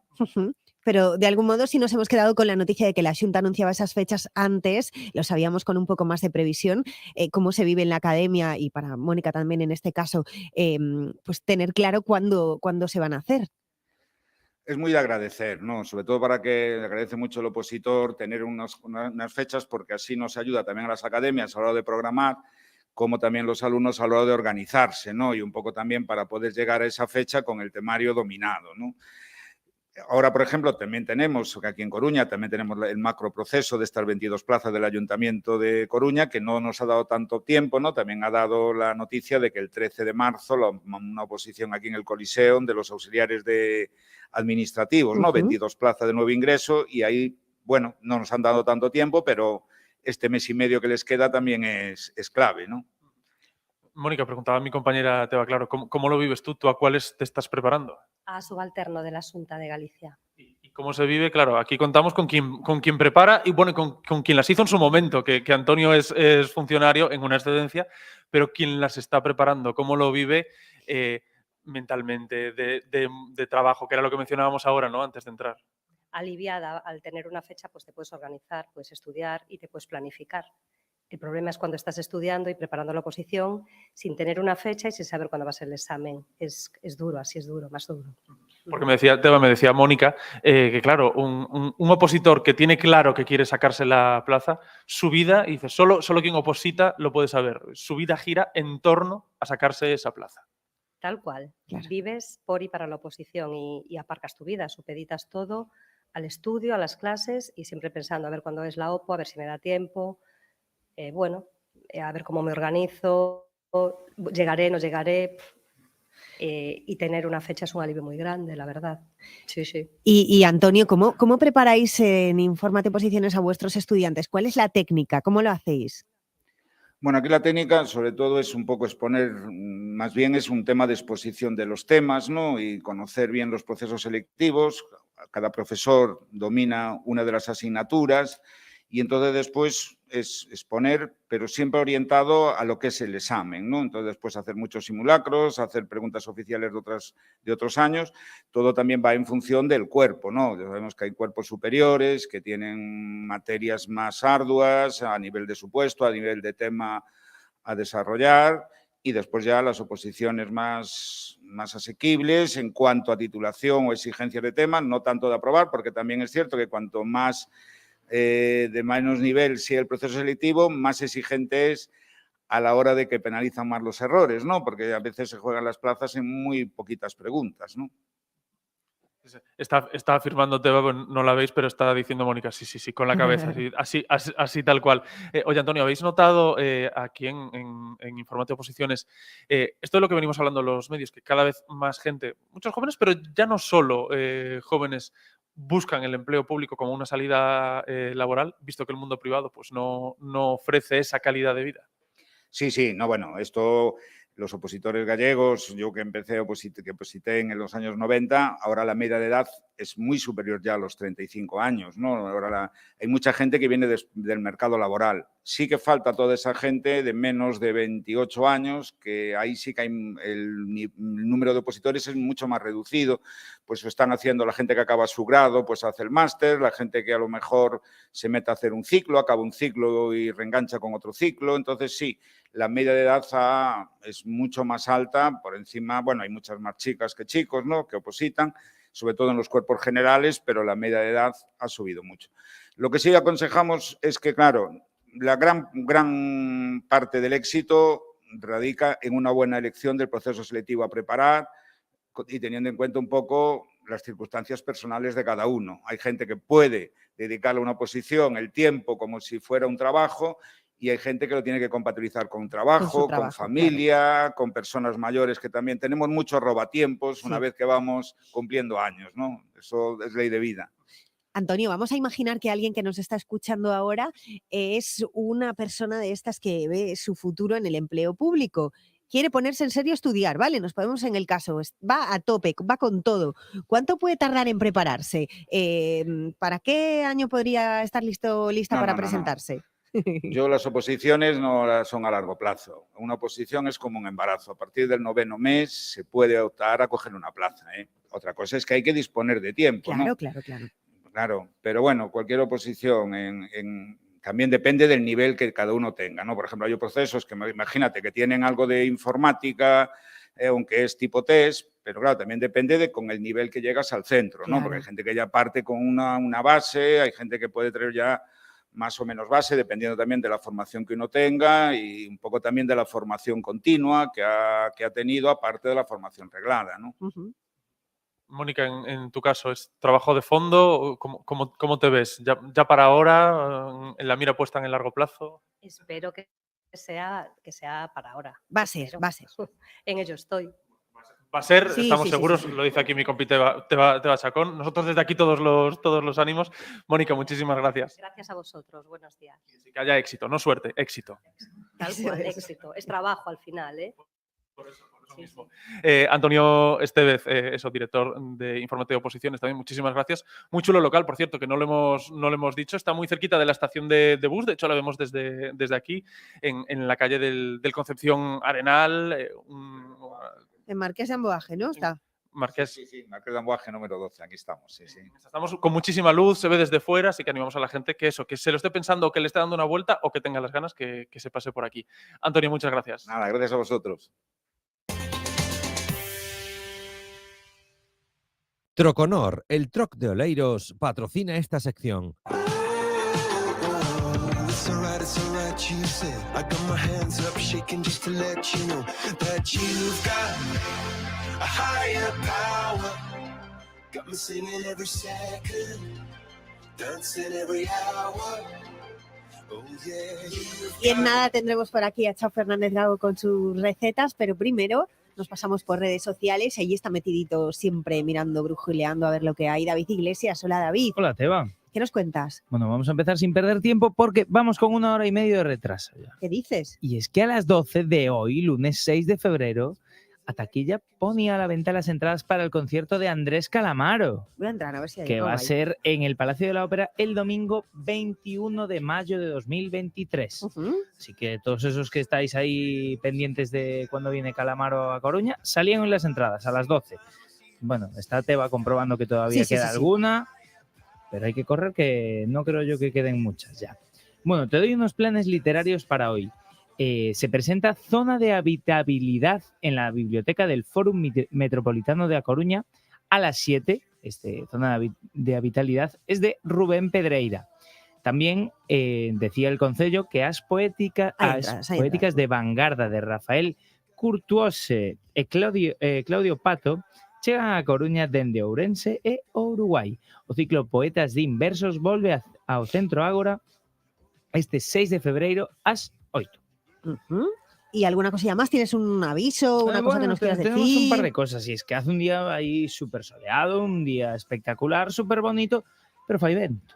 Pero de algún modo sí nos hemos quedado con la noticia de que la Xunta anunciaba esas fechas antes, lo sabíamos con un poco más de previsión, cómo se vive en la academia y para Mónica también en este caso, pues tener claro cuándo se van a hacer. Es muy de agradecer, ¿no? Sobre todo para que agradece mucho el opositor tener unas fechas, porque así nos ayuda también a las academias a la hora de programar, como también los alumnos a la hora de organizarse, ¿no? Y un poco también para poder llegar a esa fecha con el temario dominado, ¿no? Ahora, por ejemplo, también tenemos, aquí en Coruña, también tenemos el macroproceso de estas 22 plazas del Ayuntamiento de Coruña, que no nos ha dado tanto tiempo, ¿no? También ha dado la noticia de que el 13 de marzo, una oposición aquí en el Coliseo de los auxiliares administrativos, ¿no? 22 plazas de nuevo ingreso y ahí, bueno, no nos han dado tanto tiempo, pero este mes y medio que les queda también es clave, ¿no? Mónica, preguntaba a mi compañera Teba, claro, ¿cómo lo vives tú? ¿Tú a cuáles te estás preparando? A subalterno de la Xunta de Galicia. ¿Y cómo se vive? Claro, aquí contamos con quien prepara y bueno, con quien las hizo en su momento, que Antonio es funcionario en una excedencia, pero quien las está preparando, ¿cómo lo vive mentalmente de trabajo? Que era lo que mencionábamos ahora, ¿no? Antes de entrar. Aliviada, al tener una fecha, pues te puedes organizar, puedes estudiar y te puedes planificar. El problema es cuando estás estudiando y preparando la oposición sin tener una fecha y sin saber cuándo va a ser el examen. Es duro, así es duro, más duro. Porque me decía Mónica, que claro, un opositor que tiene claro que quiere sacarse la plaza, su vida, y dice, solo quien oposita lo puede saber, su vida gira en torno a sacarse esa plaza. Tal cual. Claro. Vives por y para la oposición y aparcas tu vida, supeditas todo al estudio, a las clases y siempre pensando a ver cuándo es la OPO, a ver si me da tiempo. A ver cómo me organizo, llegaré, no llegaré, y tener una fecha es un alivio muy grande, la verdad. Sí. Y Antonio, ¿cómo preparáis en Infórmate Oposiciones a vuestros estudiantes? ¿Cuál es la técnica? ¿Cómo lo hacéis? Bueno, aquí la técnica sobre todo es un poco exponer, más bien es un tema de exposición de los temas, ¿no? Y conocer bien los procesos selectivos. Cada profesor domina una de las asignaturas y entonces después es exponer, pero siempre orientado a lo que es el examen, ¿no? Entonces después hacer muchos simulacros, hacer preguntas oficiales de otros años, todo también va en función del cuerpo, ¿no? Ya sabemos que hay cuerpos superiores que tienen materias más arduas a nivel de supuesto, a nivel de tema a desarrollar y después ya las oposiciones más asequibles en cuanto a titulación o exigencias de temas, no tanto de aprobar, porque también es cierto que cuanto más de menos nivel sea el proceso selectivo, más exigente es a la hora de que penalizan más los errores, ¿no? Porque a veces se juegan las plazas en muy poquitas preguntas, ¿no? Está afirmando Teba, no la veis, pero está diciendo Mónica, sí, con la cabeza, así tal cual. Oye, Antonio, ¿habéis notado aquí en Infórmate Oposiciones esto es lo que venimos hablando en los medios, que cada vez más gente, muchos jóvenes, pero ya no solo jóvenes, buscan el empleo público como una salida laboral, visto que el mundo privado pues no ofrece esa calidad de vida. Sí, no, bueno, esto, los opositores gallegos, yo que oposité en los años 90, ahora la media de edad es muy superior ya a los 35 años, ¿no? Ahora hay mucha gente que viene del mercado laboral. Sí que falta toda esa gente de menos de 28 años, que ahí sí que hay el número de opositores es mucho más reducido, pues lo están haciendo la gente que acaba su grado, pues hace el máster, la gente que a lo mejor se mete a hacer un ciclo, acaba un ciclo y reengancha con otro ciclo, entonces sí, la media de edad es mucho más alta, por encima, bueno, hay muchas más chicas que chicos, ¿no?, que opositan, sobre todo en los cuerpos generales, pero la media de edad ha subido mucho. Lo que sí aconsejamos es que, claro, la gran parte del éxito radica en una buena elección del proceso selectivo a preparar y teniendo en cuenta un poco las circunstancias personales de cada uno. Hay gente que puede dedicarle a una oposición el tiempo como si fuera un trabajo y hay gente que lo tiene que compatibilizar con trabajo, con familia, claro, con personas mayores que también tenemos muchos robatiempos una vez que vamos cumpliendo años, ¿no? Eso es ley de vida. Antonio, vamos a imaginar que alguien que nos está escuchando ahora es una persona de estas que ve su futuro en el empleo público. Quiere ponerse en serio a estudiar, ¿vale? Nos ponemos en el caso, va a tope, va con todo. ¿Cuánto puede tardar en prepararse? ¿Para qué año podría estar lista para presentarse? Yo las oposiciones no son a largo plazo. Una oposición es como un embarazo. A partir del 9º mes se puede optar a coger una plaza, ¿eh? Otra cosa es que hay que disponer de tiempo, claro, ¿no? Claro, pero bueno, cualquier oposición también depende del nivel que cada uno tenga, ¿no? Por ejemplo, hay procesos que, imagínate, que tienen algo de informática, aunque es tipo test, pero claro, también depende con el nivel que llegas al centro, ¿no? Claro. Porque hay gente que ya parte con una base, hay gente que puede traer ya más o menos base, dependiendo también de la formación que uno tenga y un poco también de la formación continua que ha tenido, aparte de la formación reglada, ¿no? Mónica, en tu caso, ¿es trabajo de fondo? ¿Cómo te ves? ¿Ya para ahora, en la mira puesta en el largo plazo? Espero que sea para ahora. Va a ser. En ello estoy. Va a ser, estamos seguros, lo dice aquí mi compi Teba Chacón. Nosotros desde aquí todos los ánimos. Mónica, muchísimas gracias. Gracias a vosotros, buenos días. Que haya éxito, no suerte, éxito. Tal cual, éxito. Es trabajo al final, ¿eh? Por eso mismo. Antonio Estevez, director de Informativo de Oposiciones, también muchísimas gracias. Muy chulo local, por cierto, que no lo hemos dicho. Está muy cerquita de la estación de bus, de hecho la vemos desde aquí, en la calle del Concepción Arenal. En Marqués de Amboaje, ¿no? Está. Marqués de Amboaje número 12, aquí estamos. Sí. Estamos con muchísima luz, se ve desde fuera, así que animamos a la gente que se lo esté pensando o que le esté dando una vuelta o que tenga las ganas que se pase por aquí. Antonio, muchas gracias. Nada, gracias a vosotros. Troconor, el troc de Oleiros, patrocina esta sección. Y en nada tendremos por aquí a Chao Fernández Gago con sus recetas, pero primero nos pasamos por redes sociales. Allí está metidito siempre mirando, brujuleando a ver lo que hay. David Iglesias. Hola, David. Hola, Teba. ¿Qué nos cuentas? Bueno, vamos a empezar sin perder tiempo porque vamos con 1 hora y media de retraso ya. ¿Qué dices? Y es que a las 12 de hoy, lunes 6 de febrero, Ataquilla ponía a la venta las entradas para el concierto de Andrés Calamaro. Voy a entrar a ver si hay que va a ser en el Palacio de la Ópera el domingo 21 de mayo de 2023. Así que todos esos que estáis ahí pendientes de cuando viene Calamaro a Coruña, salían en las entradas a las 12. Bueno, está Teba comprobando que todavía queda alguna, pero hay que correr que no creo yo que queden muchas ya. Bueno, te doy unos planes literarios para hoy. Se presenta Zona de Habitabilidad en la biblioteca del Fórum Metropolitano de A Coruña a las 7. Zona de Habitabilidad es de Rubén Pedreira. También decía el Concello que as poéticas de vanguarda de Rafael Curtuose e Claudio Pato chegan a Coruña dende Ourense e Uruguai. O ciclo Poetas de Inversos volve ao Centro Ágora este 6 de febreiro ás 8. ¿Y alguna cosilla más? ¿Tienes un aviso, una cosa que nos quieras decir? Tenemos un par de cosas, y es que hace un día ahí súper soleado, un día espectacular, súper bonito, pero fai vento.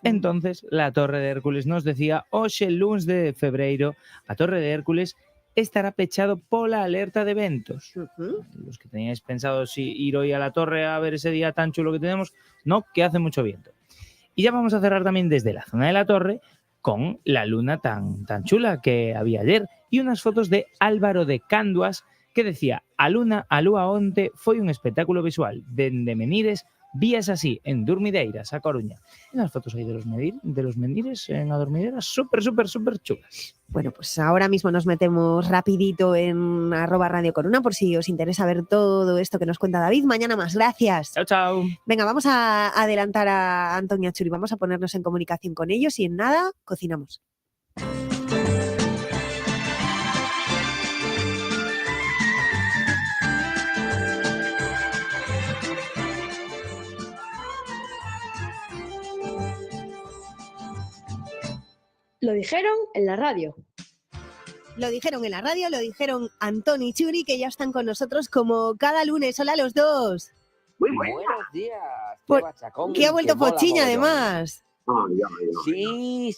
Entonces, la Torre de Hércules nos decía, hoxe, luns de febreiro, a Torre de Hércules estará pechado pola alerta de ventos. Los que teníais pensado ir hoy a la torre a ver ese día tan chulo que tenemos, no, que hace mucho viento. Y ya vamos a cerrar también desde la zona de la torre con la luna tan chula que había ayer y unas fotos de Álvaro de Canduas que decía, a lúa onte foi un espectáculo visual, dende Menires vías así en Durmideiras, a Coruña. Unas fotos ahí de los Menires en a Dormideras súper chulas. Bueno, pues ahora mismo nos metemos rapidito en @Radio Coruna por si os interesa ver todo esto que nos cuenta David. Mañana más, gracias. Chao. Venga, vamos a adelantar a Antonia Churi, vamos a ponernos en comunicación con ellos y en nada, cocinamos. Lo dijeron en la radio. Lo dijeron en la radio, lo dijeron Antoni y Churi, que ya están con nosotros como cada lunes. Hola a los dos. Muy buenos días. Que ha vuelto Fochiña, además. Sí.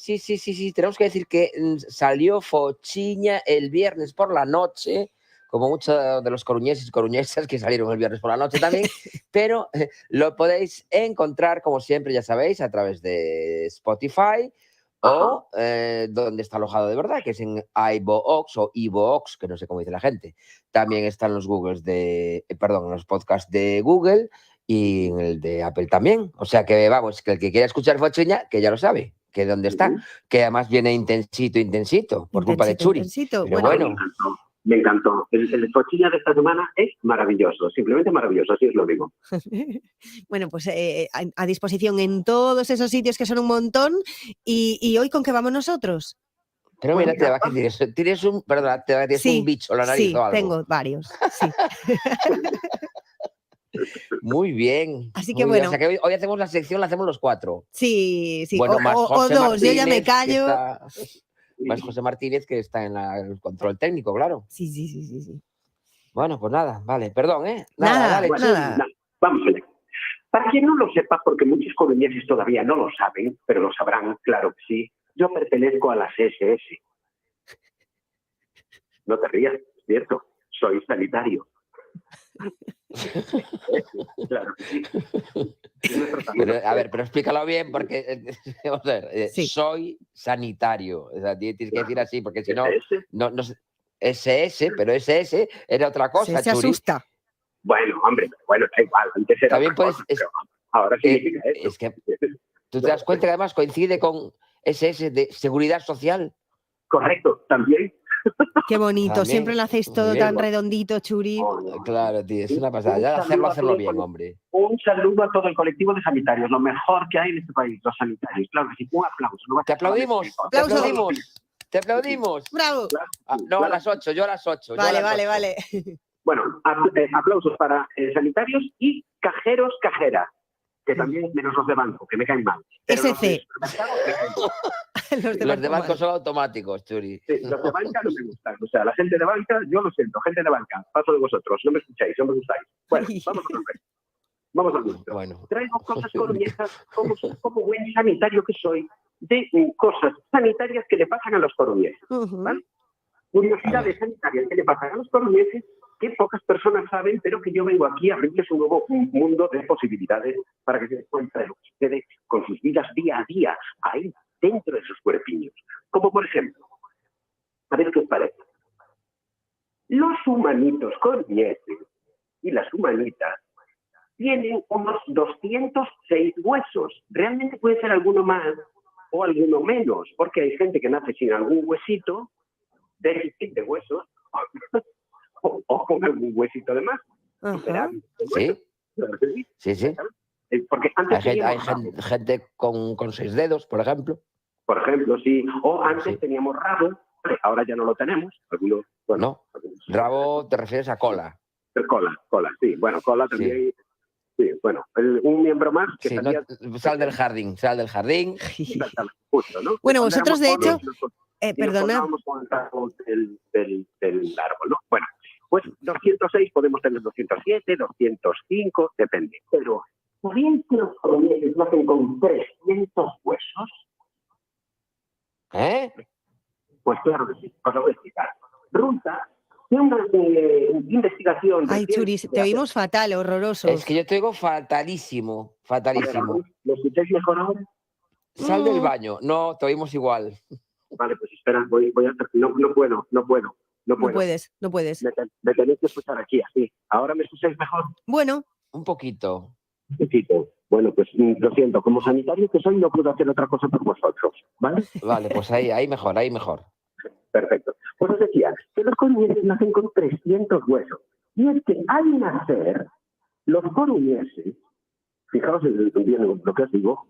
Tenemos que decir que salió Fochiña el viernes por la noche, como muchos de los coruñeses y coruñesas que salieron el viernes por la noche también, pero lo podéis encontrar, como siempre, ya sabéis, a través de Spotify, o donde está alojado de verdad, que es en iVoox o iVoox, que no sé cómo dice la gente. También están los los podcasts de Google y en el de Apple también. O sea que vamos, que el que quiera escuchar Fochiña, que ya lo sabe, que dónde está, que además viene intensito, por culpa de Churi. Pero bueno. Me encantó. El Fochiña de esta semana es maravilloso, simplemente maravilloso, así es lo digo. Bueno, pues a disposición en todos esos sitios que son un montón. ¿Y hoy con qué vamos nosotros? Pero mira, te va a decir, tienes un bicho en la nariz o algo. Sí, tengo varios. Sí. Muy bien. Así que bueno. Bien. O sea que hoy hacemos la sección, la hacemos los 4. Sí. Bueno, o dos, Martínez, yo ya me callo. Más José Martínez, que está en el control técnico, claro. Sí. Bueno, pues nada, vale, perdón, ¿eh? Nada. Vamos allá. Para quien no lo sepa, porque muchos coruñeses todavía no lo saben, pero lo sabrán, claro que sí, yo pertenezco a las SS. No te rías, es cierto, soy sanitario. Claro que sí. Pero explícalo bien, porque vamos a ver, soy sanitario. O sea, tienes que decir así, porque si no, SS, pero SS era otra cosa. Se asusta. Bueno, hombre, da igual. Antes era también otra cosa, pero ahora significa eso. Es que tú te das cuenta que además coincide con SS de Seguridad Social. Correcto, también. Qué bonito, también. Siempre lo hacéis todo tan redondito, Churi. Claro, tío, es una pasada. Ya hacerlo bien, hombre. Un saludo a todo el colectivo de sanitarios, lo mejor que hay en este país, los sanitarios. Claro que sí, un aplauso. Te aplaudimos. Te aplaudimos. Bravo. No, a las 8, yo a las 8. Vale. Bueno, aplausos para sanitarios y cajeros, cajeras. Que también, menos los de banco, que me caen mal. SC. Los de banco son automáticos, Churi. Sí, los de banca no me gustan. O sea, la gente de banca, yo lo siento, gente de banca, paso de vosotros, no me escucháis, no me gustáis. Bueno, vamos a nuestro. Bueno. Traigo cosas coruñesas como buen sanitario que soy, de cosas sanitarias que le pasan a los coruñeses. ¿Vale? Curiosidades sanitarias que le pasan a los coruñeses que pocas personas saben, pero que yo vengo aquí a abrirles un nuevo mundo de posibilidades para que se den cuenta de lo que sucede con sus vidas día a día, ahí dentro de sus cuerpiños. Como por ejemplo, a ver qué os parece. Los humanitos coruñeses y las humanitas tienen unos 206 huesos. Realmente puede ser alguno más o alguno menos, porque hay gente que nace sin algún huesito, déficit de huesos, o con algún huesito de más. Sí. Porque antes hay gente con 6 dedos, por ejemplo. Por ejemplo, sí. O antes teníamos rabo, ahora ya no lo tenemos. Algunos, bueno, rabo te refieres a cola. Cola, sí. Bueno, cola también. Sí, bueno, un miembro más que salía... Sal del jardín. Justo, ¿no? Bueno, vosotros de hecho... y nos perdona. cortábamos con el tramo del árbol, ¿no? Bueno, pues 206 podemos tener 207, 205, depende. Pero, ¿sabían que los coroneles nacen con 300 huesos? Pues claro que sí, os lo voy a explicar. Resulta que una investigación... Ay, Churi, te oímos fatal, horrorosos. Es que yo te oigo fatalísimo, fatalísimo. ¿Lo escucháis mejor ahora? Sal del baño. No, te oímos igual. Vale, pues espera, voy a... No puedo. No puedes. Me tenéis que escuchar aquí, así. ¿Ahora me escucháis mejor? Bueno. Un poquito. Un poquito. Bueno, pues lo siento, como sanitario que soy no puedo hacer otra cosa por vosotros, ¿vale? Vale, pues ahí mejor, ahí mejor. Perfecto. Pues os decía, que los coruñeses nacen con 300 huesos. Y es que al nacer, los coruñeses, fijaos bien lo que os digo,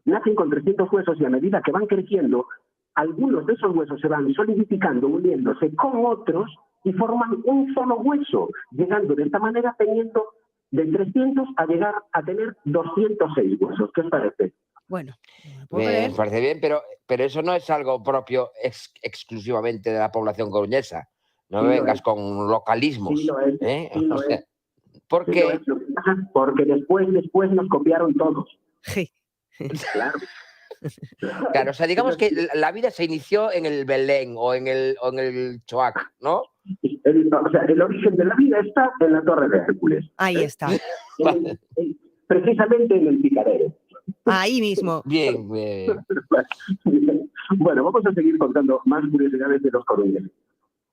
nacen con 300 huesos y a medida que van creciendo, algunos de esos huesos se van solidificando, uniéndose con otros y forman un solo hueso, llegando de esta manera teniendo de 300 a llegar a tener 206 huesos. ¿Qué os parece? Bueno, me parece bien, pero eso no es algo propio exclusivamente de la población coruñesa. No me vengas con localismos. Sí lo es. O sea, ¿por qué? Porque después nos copiaron todos. Sí. Claro. Claro, o sea, digamos que la vida se inició en el Belén o en el Choac, ¿no? El origen de la vida está en la Torre de Hércules. Ahí está. Precisamente en el Picadero. Ahí mismo. Bien. Bueno, vamos a seguir contando más curiosidades de los coruñeses.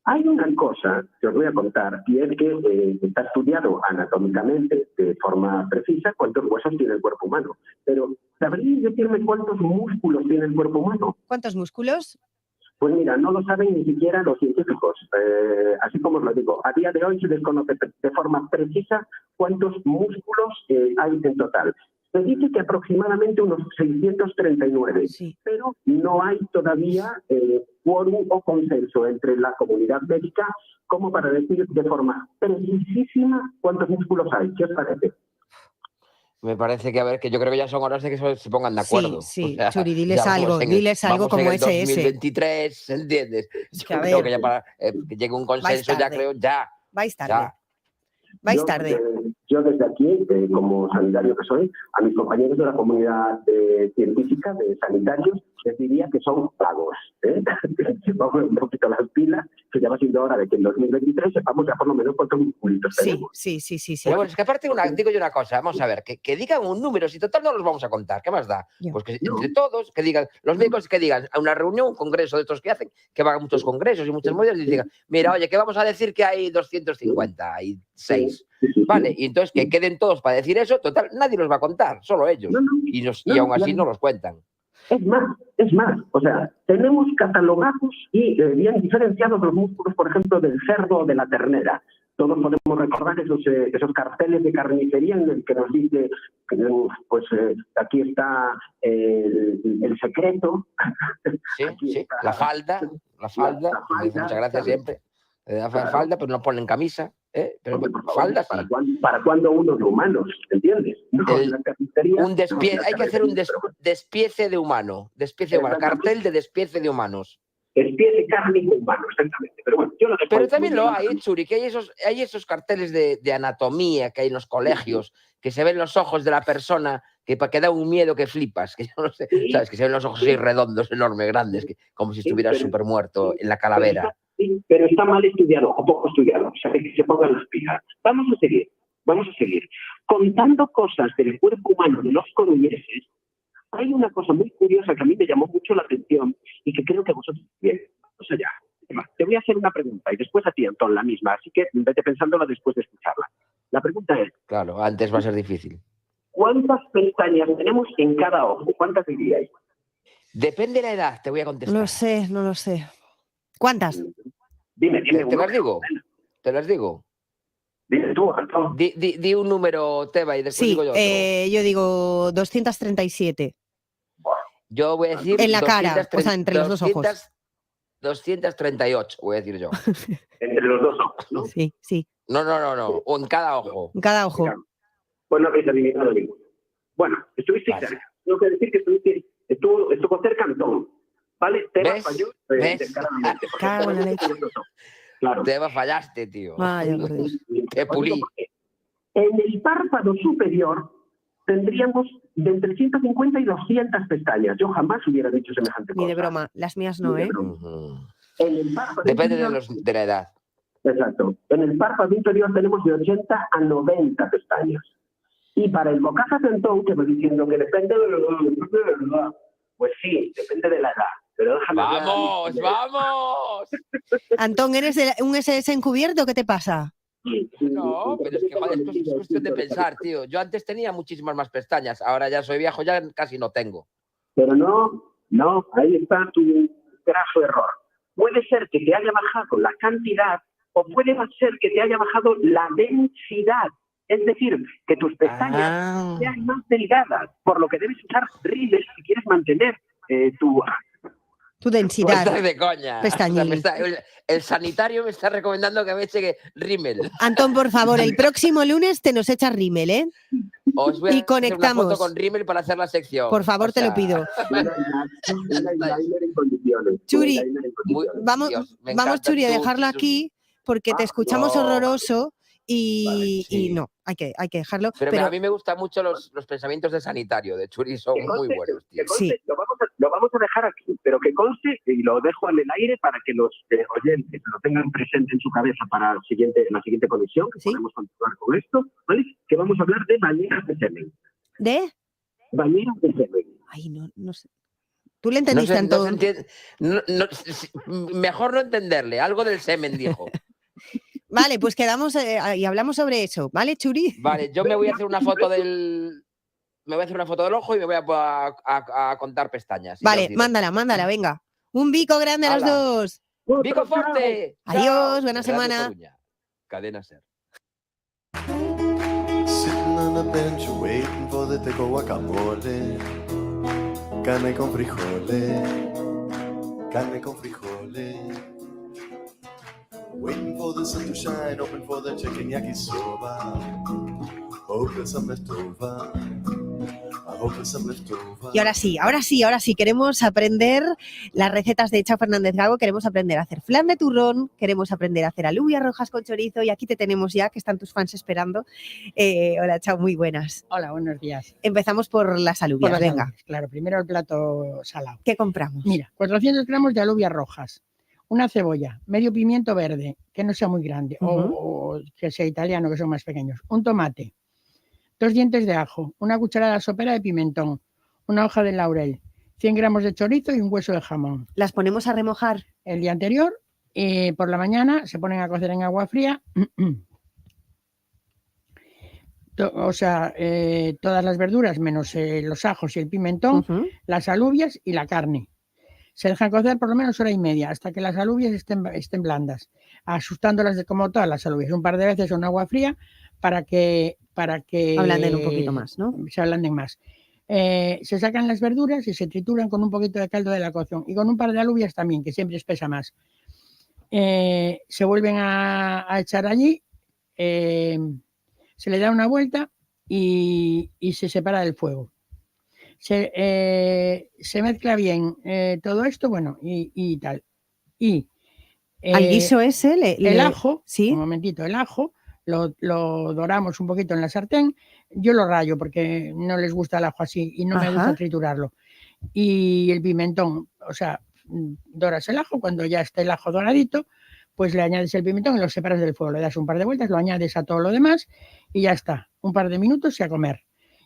Hay una cosa que os voy a contar, y es que está estudiado anatómicamente de forma precisa cuántos huesos tiene el cuerpo humano. Pero, ¿sabríais decirme cuántos músculos tiene el cuerpo humano? ¿Cuántos músculos? Pues mira, no lo saben ni siquiera los científicos. Así como os lo digo, a día de hoy se desconoce de forma precisa cuántos músculos hay en total. Se dice que aproximadamente unos 639, pero no hay todavía quórum o consenso entre la comunidad médica como para decir de forma precisísima cuántos músculos hay. ¿Qué os parece? Me parece que yo creo que ya son horas de que se pongan de acuerdo. Sí, o sea, Churi, diles algo como SS. 2023, Es ¿entiendes? que, a Yo creo ver, que ya para que llegue un consenso, ya creo, ya. Vais tarde. Yo desde aquí, como sanitario que soy, a mis compañeros de la comunidad científica de sanitarios, les diría que son vagos. Que pongan un poquito las pilas, que ya va siendo hora de que en 2023 sepamos ya por lo menos cuántos musculitos tenemos. Sí. Pero bueno, es que aparte digo yo una cosa, vamos a ver, que digan un número, si total no los vamos a contar, ¿qué más da? Pues que entre todos, que digan, los médicos que digan a una reunión, un congreso de estos que hacen, que van a muchos congresos y muchas movidas, y digan, mira, oye, que vamos a decir que hay 256. Vale, y entonces que queden todos para decir eso, total, nadie los va a contar, solo ellos. Y aún así no los cuentan. Es más, o sea, tenemos catalogados y bien diferenciados los músculos, por ejemplo, del cerdo o de la ternera. Todos podemos recordar esos carteles de carnicería en el que nos dice, pues aquí está el secreto. Sí, está, la falda, muchas gracias siempre. La falda, pero no ponen camisa. Pero falda sí. ¿Para cuándo uno de humanos? ¿Entiendes? No, hay que hacer un despiece de humano. Cartel de despiece de humanos. Despiece cárnico humano, exactamente. Pero bueno, pero también lo hay, Churi, que hay esos carteles de anatomía que hay en los colegios, que se ven los ojos de la persona, que da un miedo que flipas, que yo no sé, ¿sabes? Que se ven los ojos así redondos, enormes, grandes, como si estuviera súper muerto en la calavera. Pero está mal estudiado o poco estudiado, o sea, que se pongan las pilas. Vamos a seguir. Contando cosas del cuerpo humano de los coruñeses, hay una cosa muy curiosa que a mí me llamó mucho la atención y que creo que vosotros bien. Vamos allá. Te voy a hacer una pregunta y después a ti, Antón, la misma, así que vete pensándola después de escucharla. La pregunta es... Claro, antes va a ser difícil. ¿Cuántas pestañas tenemos en cada ojo? ¿Cuántas diríais? Depende de la edad, te voy a contestar. No lo sé. ¿Cuántas? Dime. ¿Te las digo? Dime tú, Antón. Di un número, Teba, y después digo yo otro. Yo digo 237. Yo voy a decir... En la cara, o sea, entre los dos ojos. 238, voy a decir yo. Entre los dos ojos, ¿no? Sí. No. O en cada ojo. En cada ojo. Pues no habéis adivinado ninguno. Bueno, estuviste cerca. Tengo que decir que estuvo cerca Antón. ¿vale? ¿Ves? falló ¿Ves? descaradamente. porque Cago en la leche. Claro. fallaste, tío. Vaya, por Dios. Te pulí. En el párpado superior tendríamos de entre 150 y 200 pestañas. Yo jamás hubiera dicho semejante cosa. Ni de broma. Las mías no, Ni de ¿eh? broma. En el párpado Depende inferior- de la edad. Exacto. En el párpado inferior tenemos de 80 a 90 pestañas. Y para el bocaja centón, que va diciendo que depende de la edad, pues sí, depende de la edad. Pero déjame hablar. ¡Vamos, vamos! Antón, ¿eres un SS encubierto? ¿Qué te pasa? No, pero es que joder, esto es cuestión de pensar, tío. Yo antes tenía muchísimas más pestañas, ahora ya soy viejo, ya casi no tengo. Pero no, ahí está tu graso error. Puede ser que te haya bajado la cantidad o puede ser que te haya bajado la densidad. Es decir, que tus pestañas sean más delgadas, por lo que debes usar rímel si quieres mantener tu densidad. Pues estás de coña. Pestañil. O sea, el sanitario me está recomendando que me eche rímel. Antón, por favor, el próximo lunes te nos echas rímel, ¿eh? Os voy a Y hacer conectamos. una foto con rímel para hacer la sección. Por favor, O sea, te lo pido. en condiciones. Churi, vamos, Dios, me vamos encanta Churi, a tú, dejarlo Jesús. aquí porque te escuchamos no. horroroso y, Vale, sí. y no, hay que dejarlo. Pero a mí me gustan mucho los pensamientos de sanitario, de Churi, son muy buenos, tío. Que conste, lo vamos a dejar aquí, pero que conste, y lo dejo en el aire para que los oyentes lo tengan presente en su cabeza para la siguiente conexión, que podemos continuar con esto, ¿vale? Que vamos a hablar de bañeras de semen. ¿De? Bañeras de semen. Ay, no sé. ¿Tú le entendiste, No Antón? Mejor no entenderle, algo del semen dijo. Vale, pues quedamos y hablamos sobre eso, ¿vale, Churi? Vale, yo me voy a hacer una foto del... Me voy a hacer una foto del ojo y me voy a contar pestañas. y ya os Vale, diré. mándala, venga. Un bico grande a los Hala. dos. ¡Bico fuerte! Adiós, Chao. buena Radio semana. Coruña, Cadena Ser. Sitting on a bench waiting for the tico guacamole. Carne con frijoles. Carne con frijoles. Waiting for the sun to shine, open for the chicken yakisoba. Hope there's some left over. I hope there's some left over. Y ahora sí, queremos aprender las recetas de Chao Fernández Gago, queremos aprender a hacer flan de turrón, queremos aprender a hacer alubias rojas con chorizo y aquí te tenemos ya, que están tus fans esperando. Hola, Chao, muy buenas. Hola, buenos días. Empezamos por las alubias, Por las venga. alubias, claro, primero el plato salado. ¿Qué compramos? Mira, 400 gramos de alubias rojas, una cebolla, medio pimiento verde, que no sea muy grande, o que sea italiano, que son más pequeños, un tomate, 2 dientes de ajo, una cucharada sopera de pimentón, una hoja de laurel, 100 gramos de chorizo y un hueso de jamón. ¿Las ponemos a remojar? El día anterior, por la mañana, se ponen a cocer en agua fría. O sea, todas las verduras, menos los ajos y el pimentón, las alubias y la carne. Se dejan cocer por lo menos hora y media hasta que las alubias estén blandas, asustándolas como todas las alubias, un par de veces en agua fría para que ablanden un poquito más, ¿no? Se ablanden más. Se sacan las verduras y se trituran con un poquito de caldo de la cocción y con un par de alubias también, que siempre espesa más. Se vuelven a echar allí, se le da una vuelta y se separa del fuego. Se mezcla bien todo esto, bueno, y tal. Y al guiso ese el ajo, ¿sí? Un momentito, el ajo lo doramos un poquito en la sartén. Yo lo rayo porque no les gusta el ajo así y no me gusta triturarlo. Y el pimentón, o sea, doras el ajo, cuando ya esté el ajo doradito, pues le añades el pimentón y lo separas del fuego, le das un par de vueltas, lo añades a todo lo demás y ya está, un par de minutos y a comer.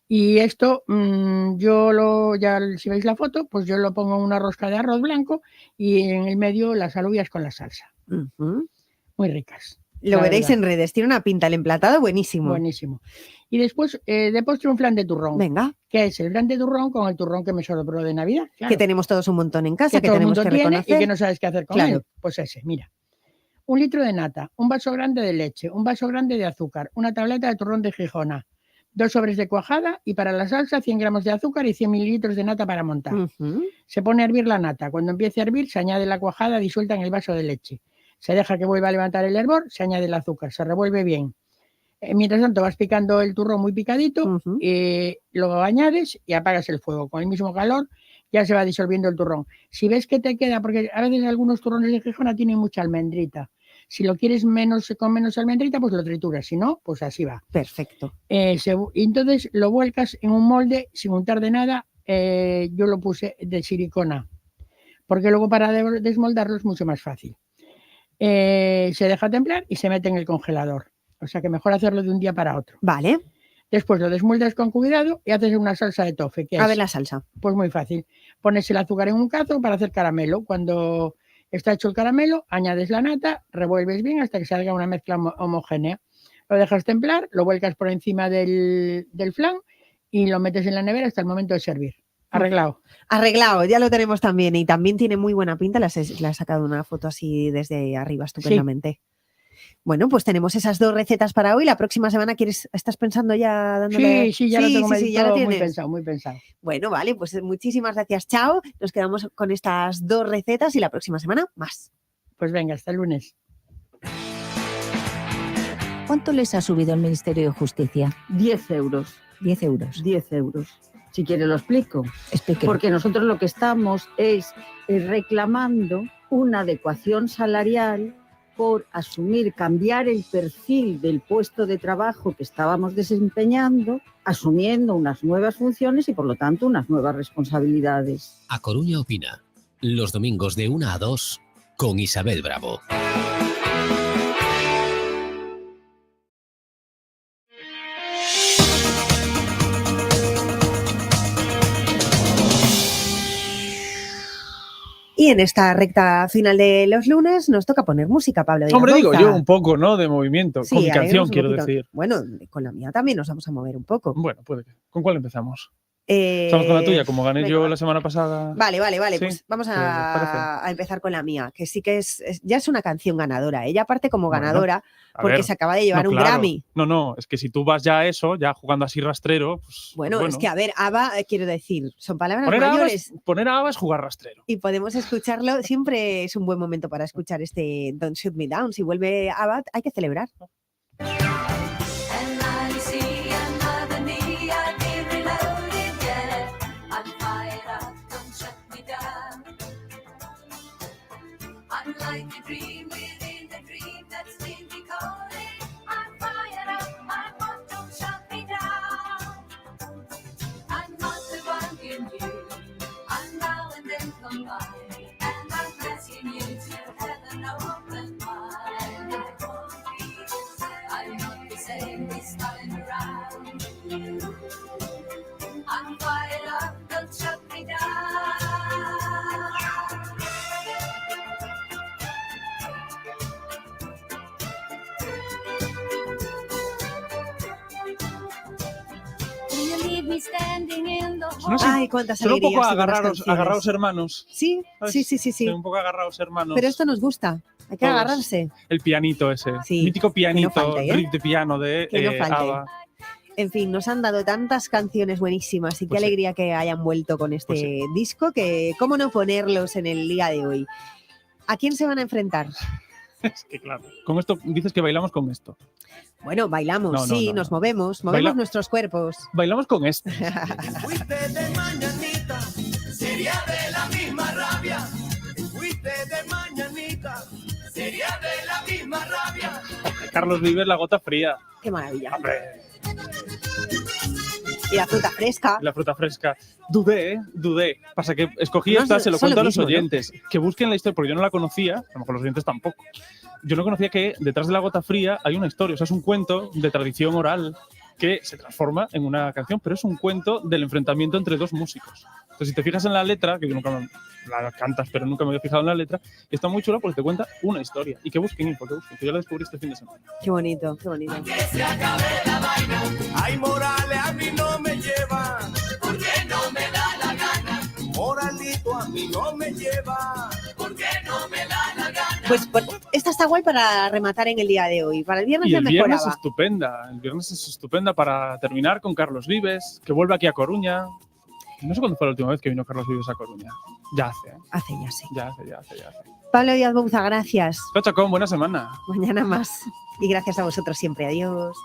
Y esto, ya si veis la foto, pues yo lo pongo en una rosca de arroz blanco y en el medio las alubias con la salsa. Muy ricas. Lo veréis en redes, tiene una pinta el emplatado buenísimo. Buenísimo. Y después, de postre, un flan de turrón. Venga. Que es el flan de turrón con el turrón que me sobró de Navidad. Claro. Que tenemos todos un montón en casa, que todo el tenemos mundo que tiene reconocer. y que no sabes qué hacer con él. Pues ese, mira. 1 litro de nata, un vaso grande de leche, un vaso grande de azúcar, una tableta de turrón de Gijona, 2 sobres de cuajada y para la salsa 100 gramos de azúcar y 100 mililitros de nata para montar. Se pone a hervir la nata. Cuando empiece a hervir se añade la cuajada disuelta en el vaso de leche. Se deja que vuelva a levantar el hervor, se añade el azúcar, se revuelve bien. Mientras tanto vas picando el turrón muy picadito, lo añades y apagas el fuego. Con el mismo calor ya se va disolviendo el turrón. Si ves que te queda, porque a veces algunos turrones de Gijona tienen mucha almendrita. Si lo quieres con menos almendrita, pues lo trituras. Si no, pues así va. Perfecto. Entonces lo vuelcas en un molde sin untar de nada. Yo lo puse de silicona, porque luego para desmoldarlo es mucho más fácil. Se deja templar y se mete en el congelador. O sea que mejor hacerlo de un día para otro. Vale. Después lo desmoldas con cuidado y haces una salsa de tofe. A ver la salsa. Pues muy fácil. Pones el azúcar en un cazo para hacer caramelo. Cuando está hecho el caramelo, añades la nata, revuelves bien hasta que salga una mezcla homogénea. Lo dejas templar, lo vuelcas por encima del flan y lo metes en la nevera hasta el momento de servir. Arreglado. Arreglado, ya lo tenemos también. Y también tiene muy buena pinta. Le he sacado una foto así desde arriba estupendamente. Sí. Bueno, pues tenemos esas 2 recetas para hoy. La próxima semana ¿estás pensando ya dándole? Sí, ya lo tengo ya lo tienes. Muy pensado. Bueno, vale, pues muchísimas gracias. Chao. Nos quedamos con estas 2 recetas y la próxima semana más. Pues venga, hasta el lunes. ¿Cuánto les ha subido el Ministerio de Justicia? 10 euros. 10 euros. 10 euros. Si quiere lo explico. Explique. Porque nosotros lo que estamos es reclamando una adecuación salarial por asumir, cambiar el perfil del puesto de trabajo que estábamos desempeñando, asumiendo unas nuevas funciones y, por lo tanto, unas nuevas responsabilidades. A Coruña opina, los domingos de 1 a 2 con Isabel Bravo. Y en esta recta final de los lunes nos toca poner música, Pablo. Hombre, digo yo un poco, ¿no? De movimiento. Sí, con mi canción, quiero decir. Bueno, con la mía también nos vamos a mover un poco. Bueno, puede que. ¿Con cuál empezamos? Estamos con la tuya, como gané yo la semana pasada. Vale, ¿sí? Pues vamos a empezar con la mía, que sí que ya es una canción ganadora. Ella parte como ganadora porque se acaba de llevar un Grammy. No, es que si tú vas ya a eso, ya jugando así rastrero, pues bueno. Es que a ver, ABBA, quiero decir, son palabras mayores. Poner a ABBA es jugar rastrero. Y podemos escucharlo, siempre es un buen momento para escuchar este Don't Shoot Me Down. Si vuelve ABBA, hay que celebrar. Like a dream within the dream that's still me calling. I'm fired up, my heart don't shut me down. I'm not the one in you, I'm now and then combined. And I'm asking you to have an open mind. I'm not the same this time around. I'm fired up, don't shut me down. No sé, ay, cuántas son un poco alegrías. agarrados hermanos. Sí. Un poco agarrados hermanos. Pero esto nos gusta, hay que agarrarse. El pianito ese, mítico pianito, falte, riff de piano de ABBA. En fin, nos han dado tantas canciones buenísimas y qué alegría que hayan vuelto con este disco, que cómo no ponerlos en el día de hoy. ¿A quién se van a enfrentar? Es que claro, con esto dices que bailamos con esto. Bueno, bailamos, nos movemos nuestros cuerpos. Bailamos con esto. Fuiste de mañanita, sería de la misma rabia. Fuiste de mañanita, sería de la misma rabia. Carlos Vives, La Gota Fría. Qué maravilla. Hombre. Y la fruta fresca. La fruta fresca. Dudé. Pasa que escogí esta, se lo cuento a los oyentes. ¿No? Que busquen la historia, porque yo no la conocía, a lo mejor los oyentes tampoco. Yo no conocía que detrás de La Gota Fría hay una historia, o sea, es un cuento de tradición oral que se transforma en una canción, pero es un cuento del enfrentamiento entre dos músicos. Entonces, si te fijas en la letra, que yo nunca la cantas, pero nunca me había fijado en la letra, está muy chula porque te cuenta una historia. Y que busquen info, que yo la descubrí este fin de semana. Qué bonito, qué bonito. Que se acabe la vaina. Ay, Morales a mí no me lleva, porque no me da la gana. Moralito a mí no me lleva, porque no me da la gana. Pues esta está guay para rematar en el día de hoy. Para el viernes ya mejoraba. El viernes es estupenda para terminar con Carlos Vives, que vuelve aquí a Coruña. No sé cuándo fue la última vez que vino Carlos Vives a Coruña. Ya hace, ¿eh? Ya hace. Pablo Díaz Bouza, gracias. Chao, Chacón, buena semana. Mañana más. Y gracias a vosotros siempre. Adiós.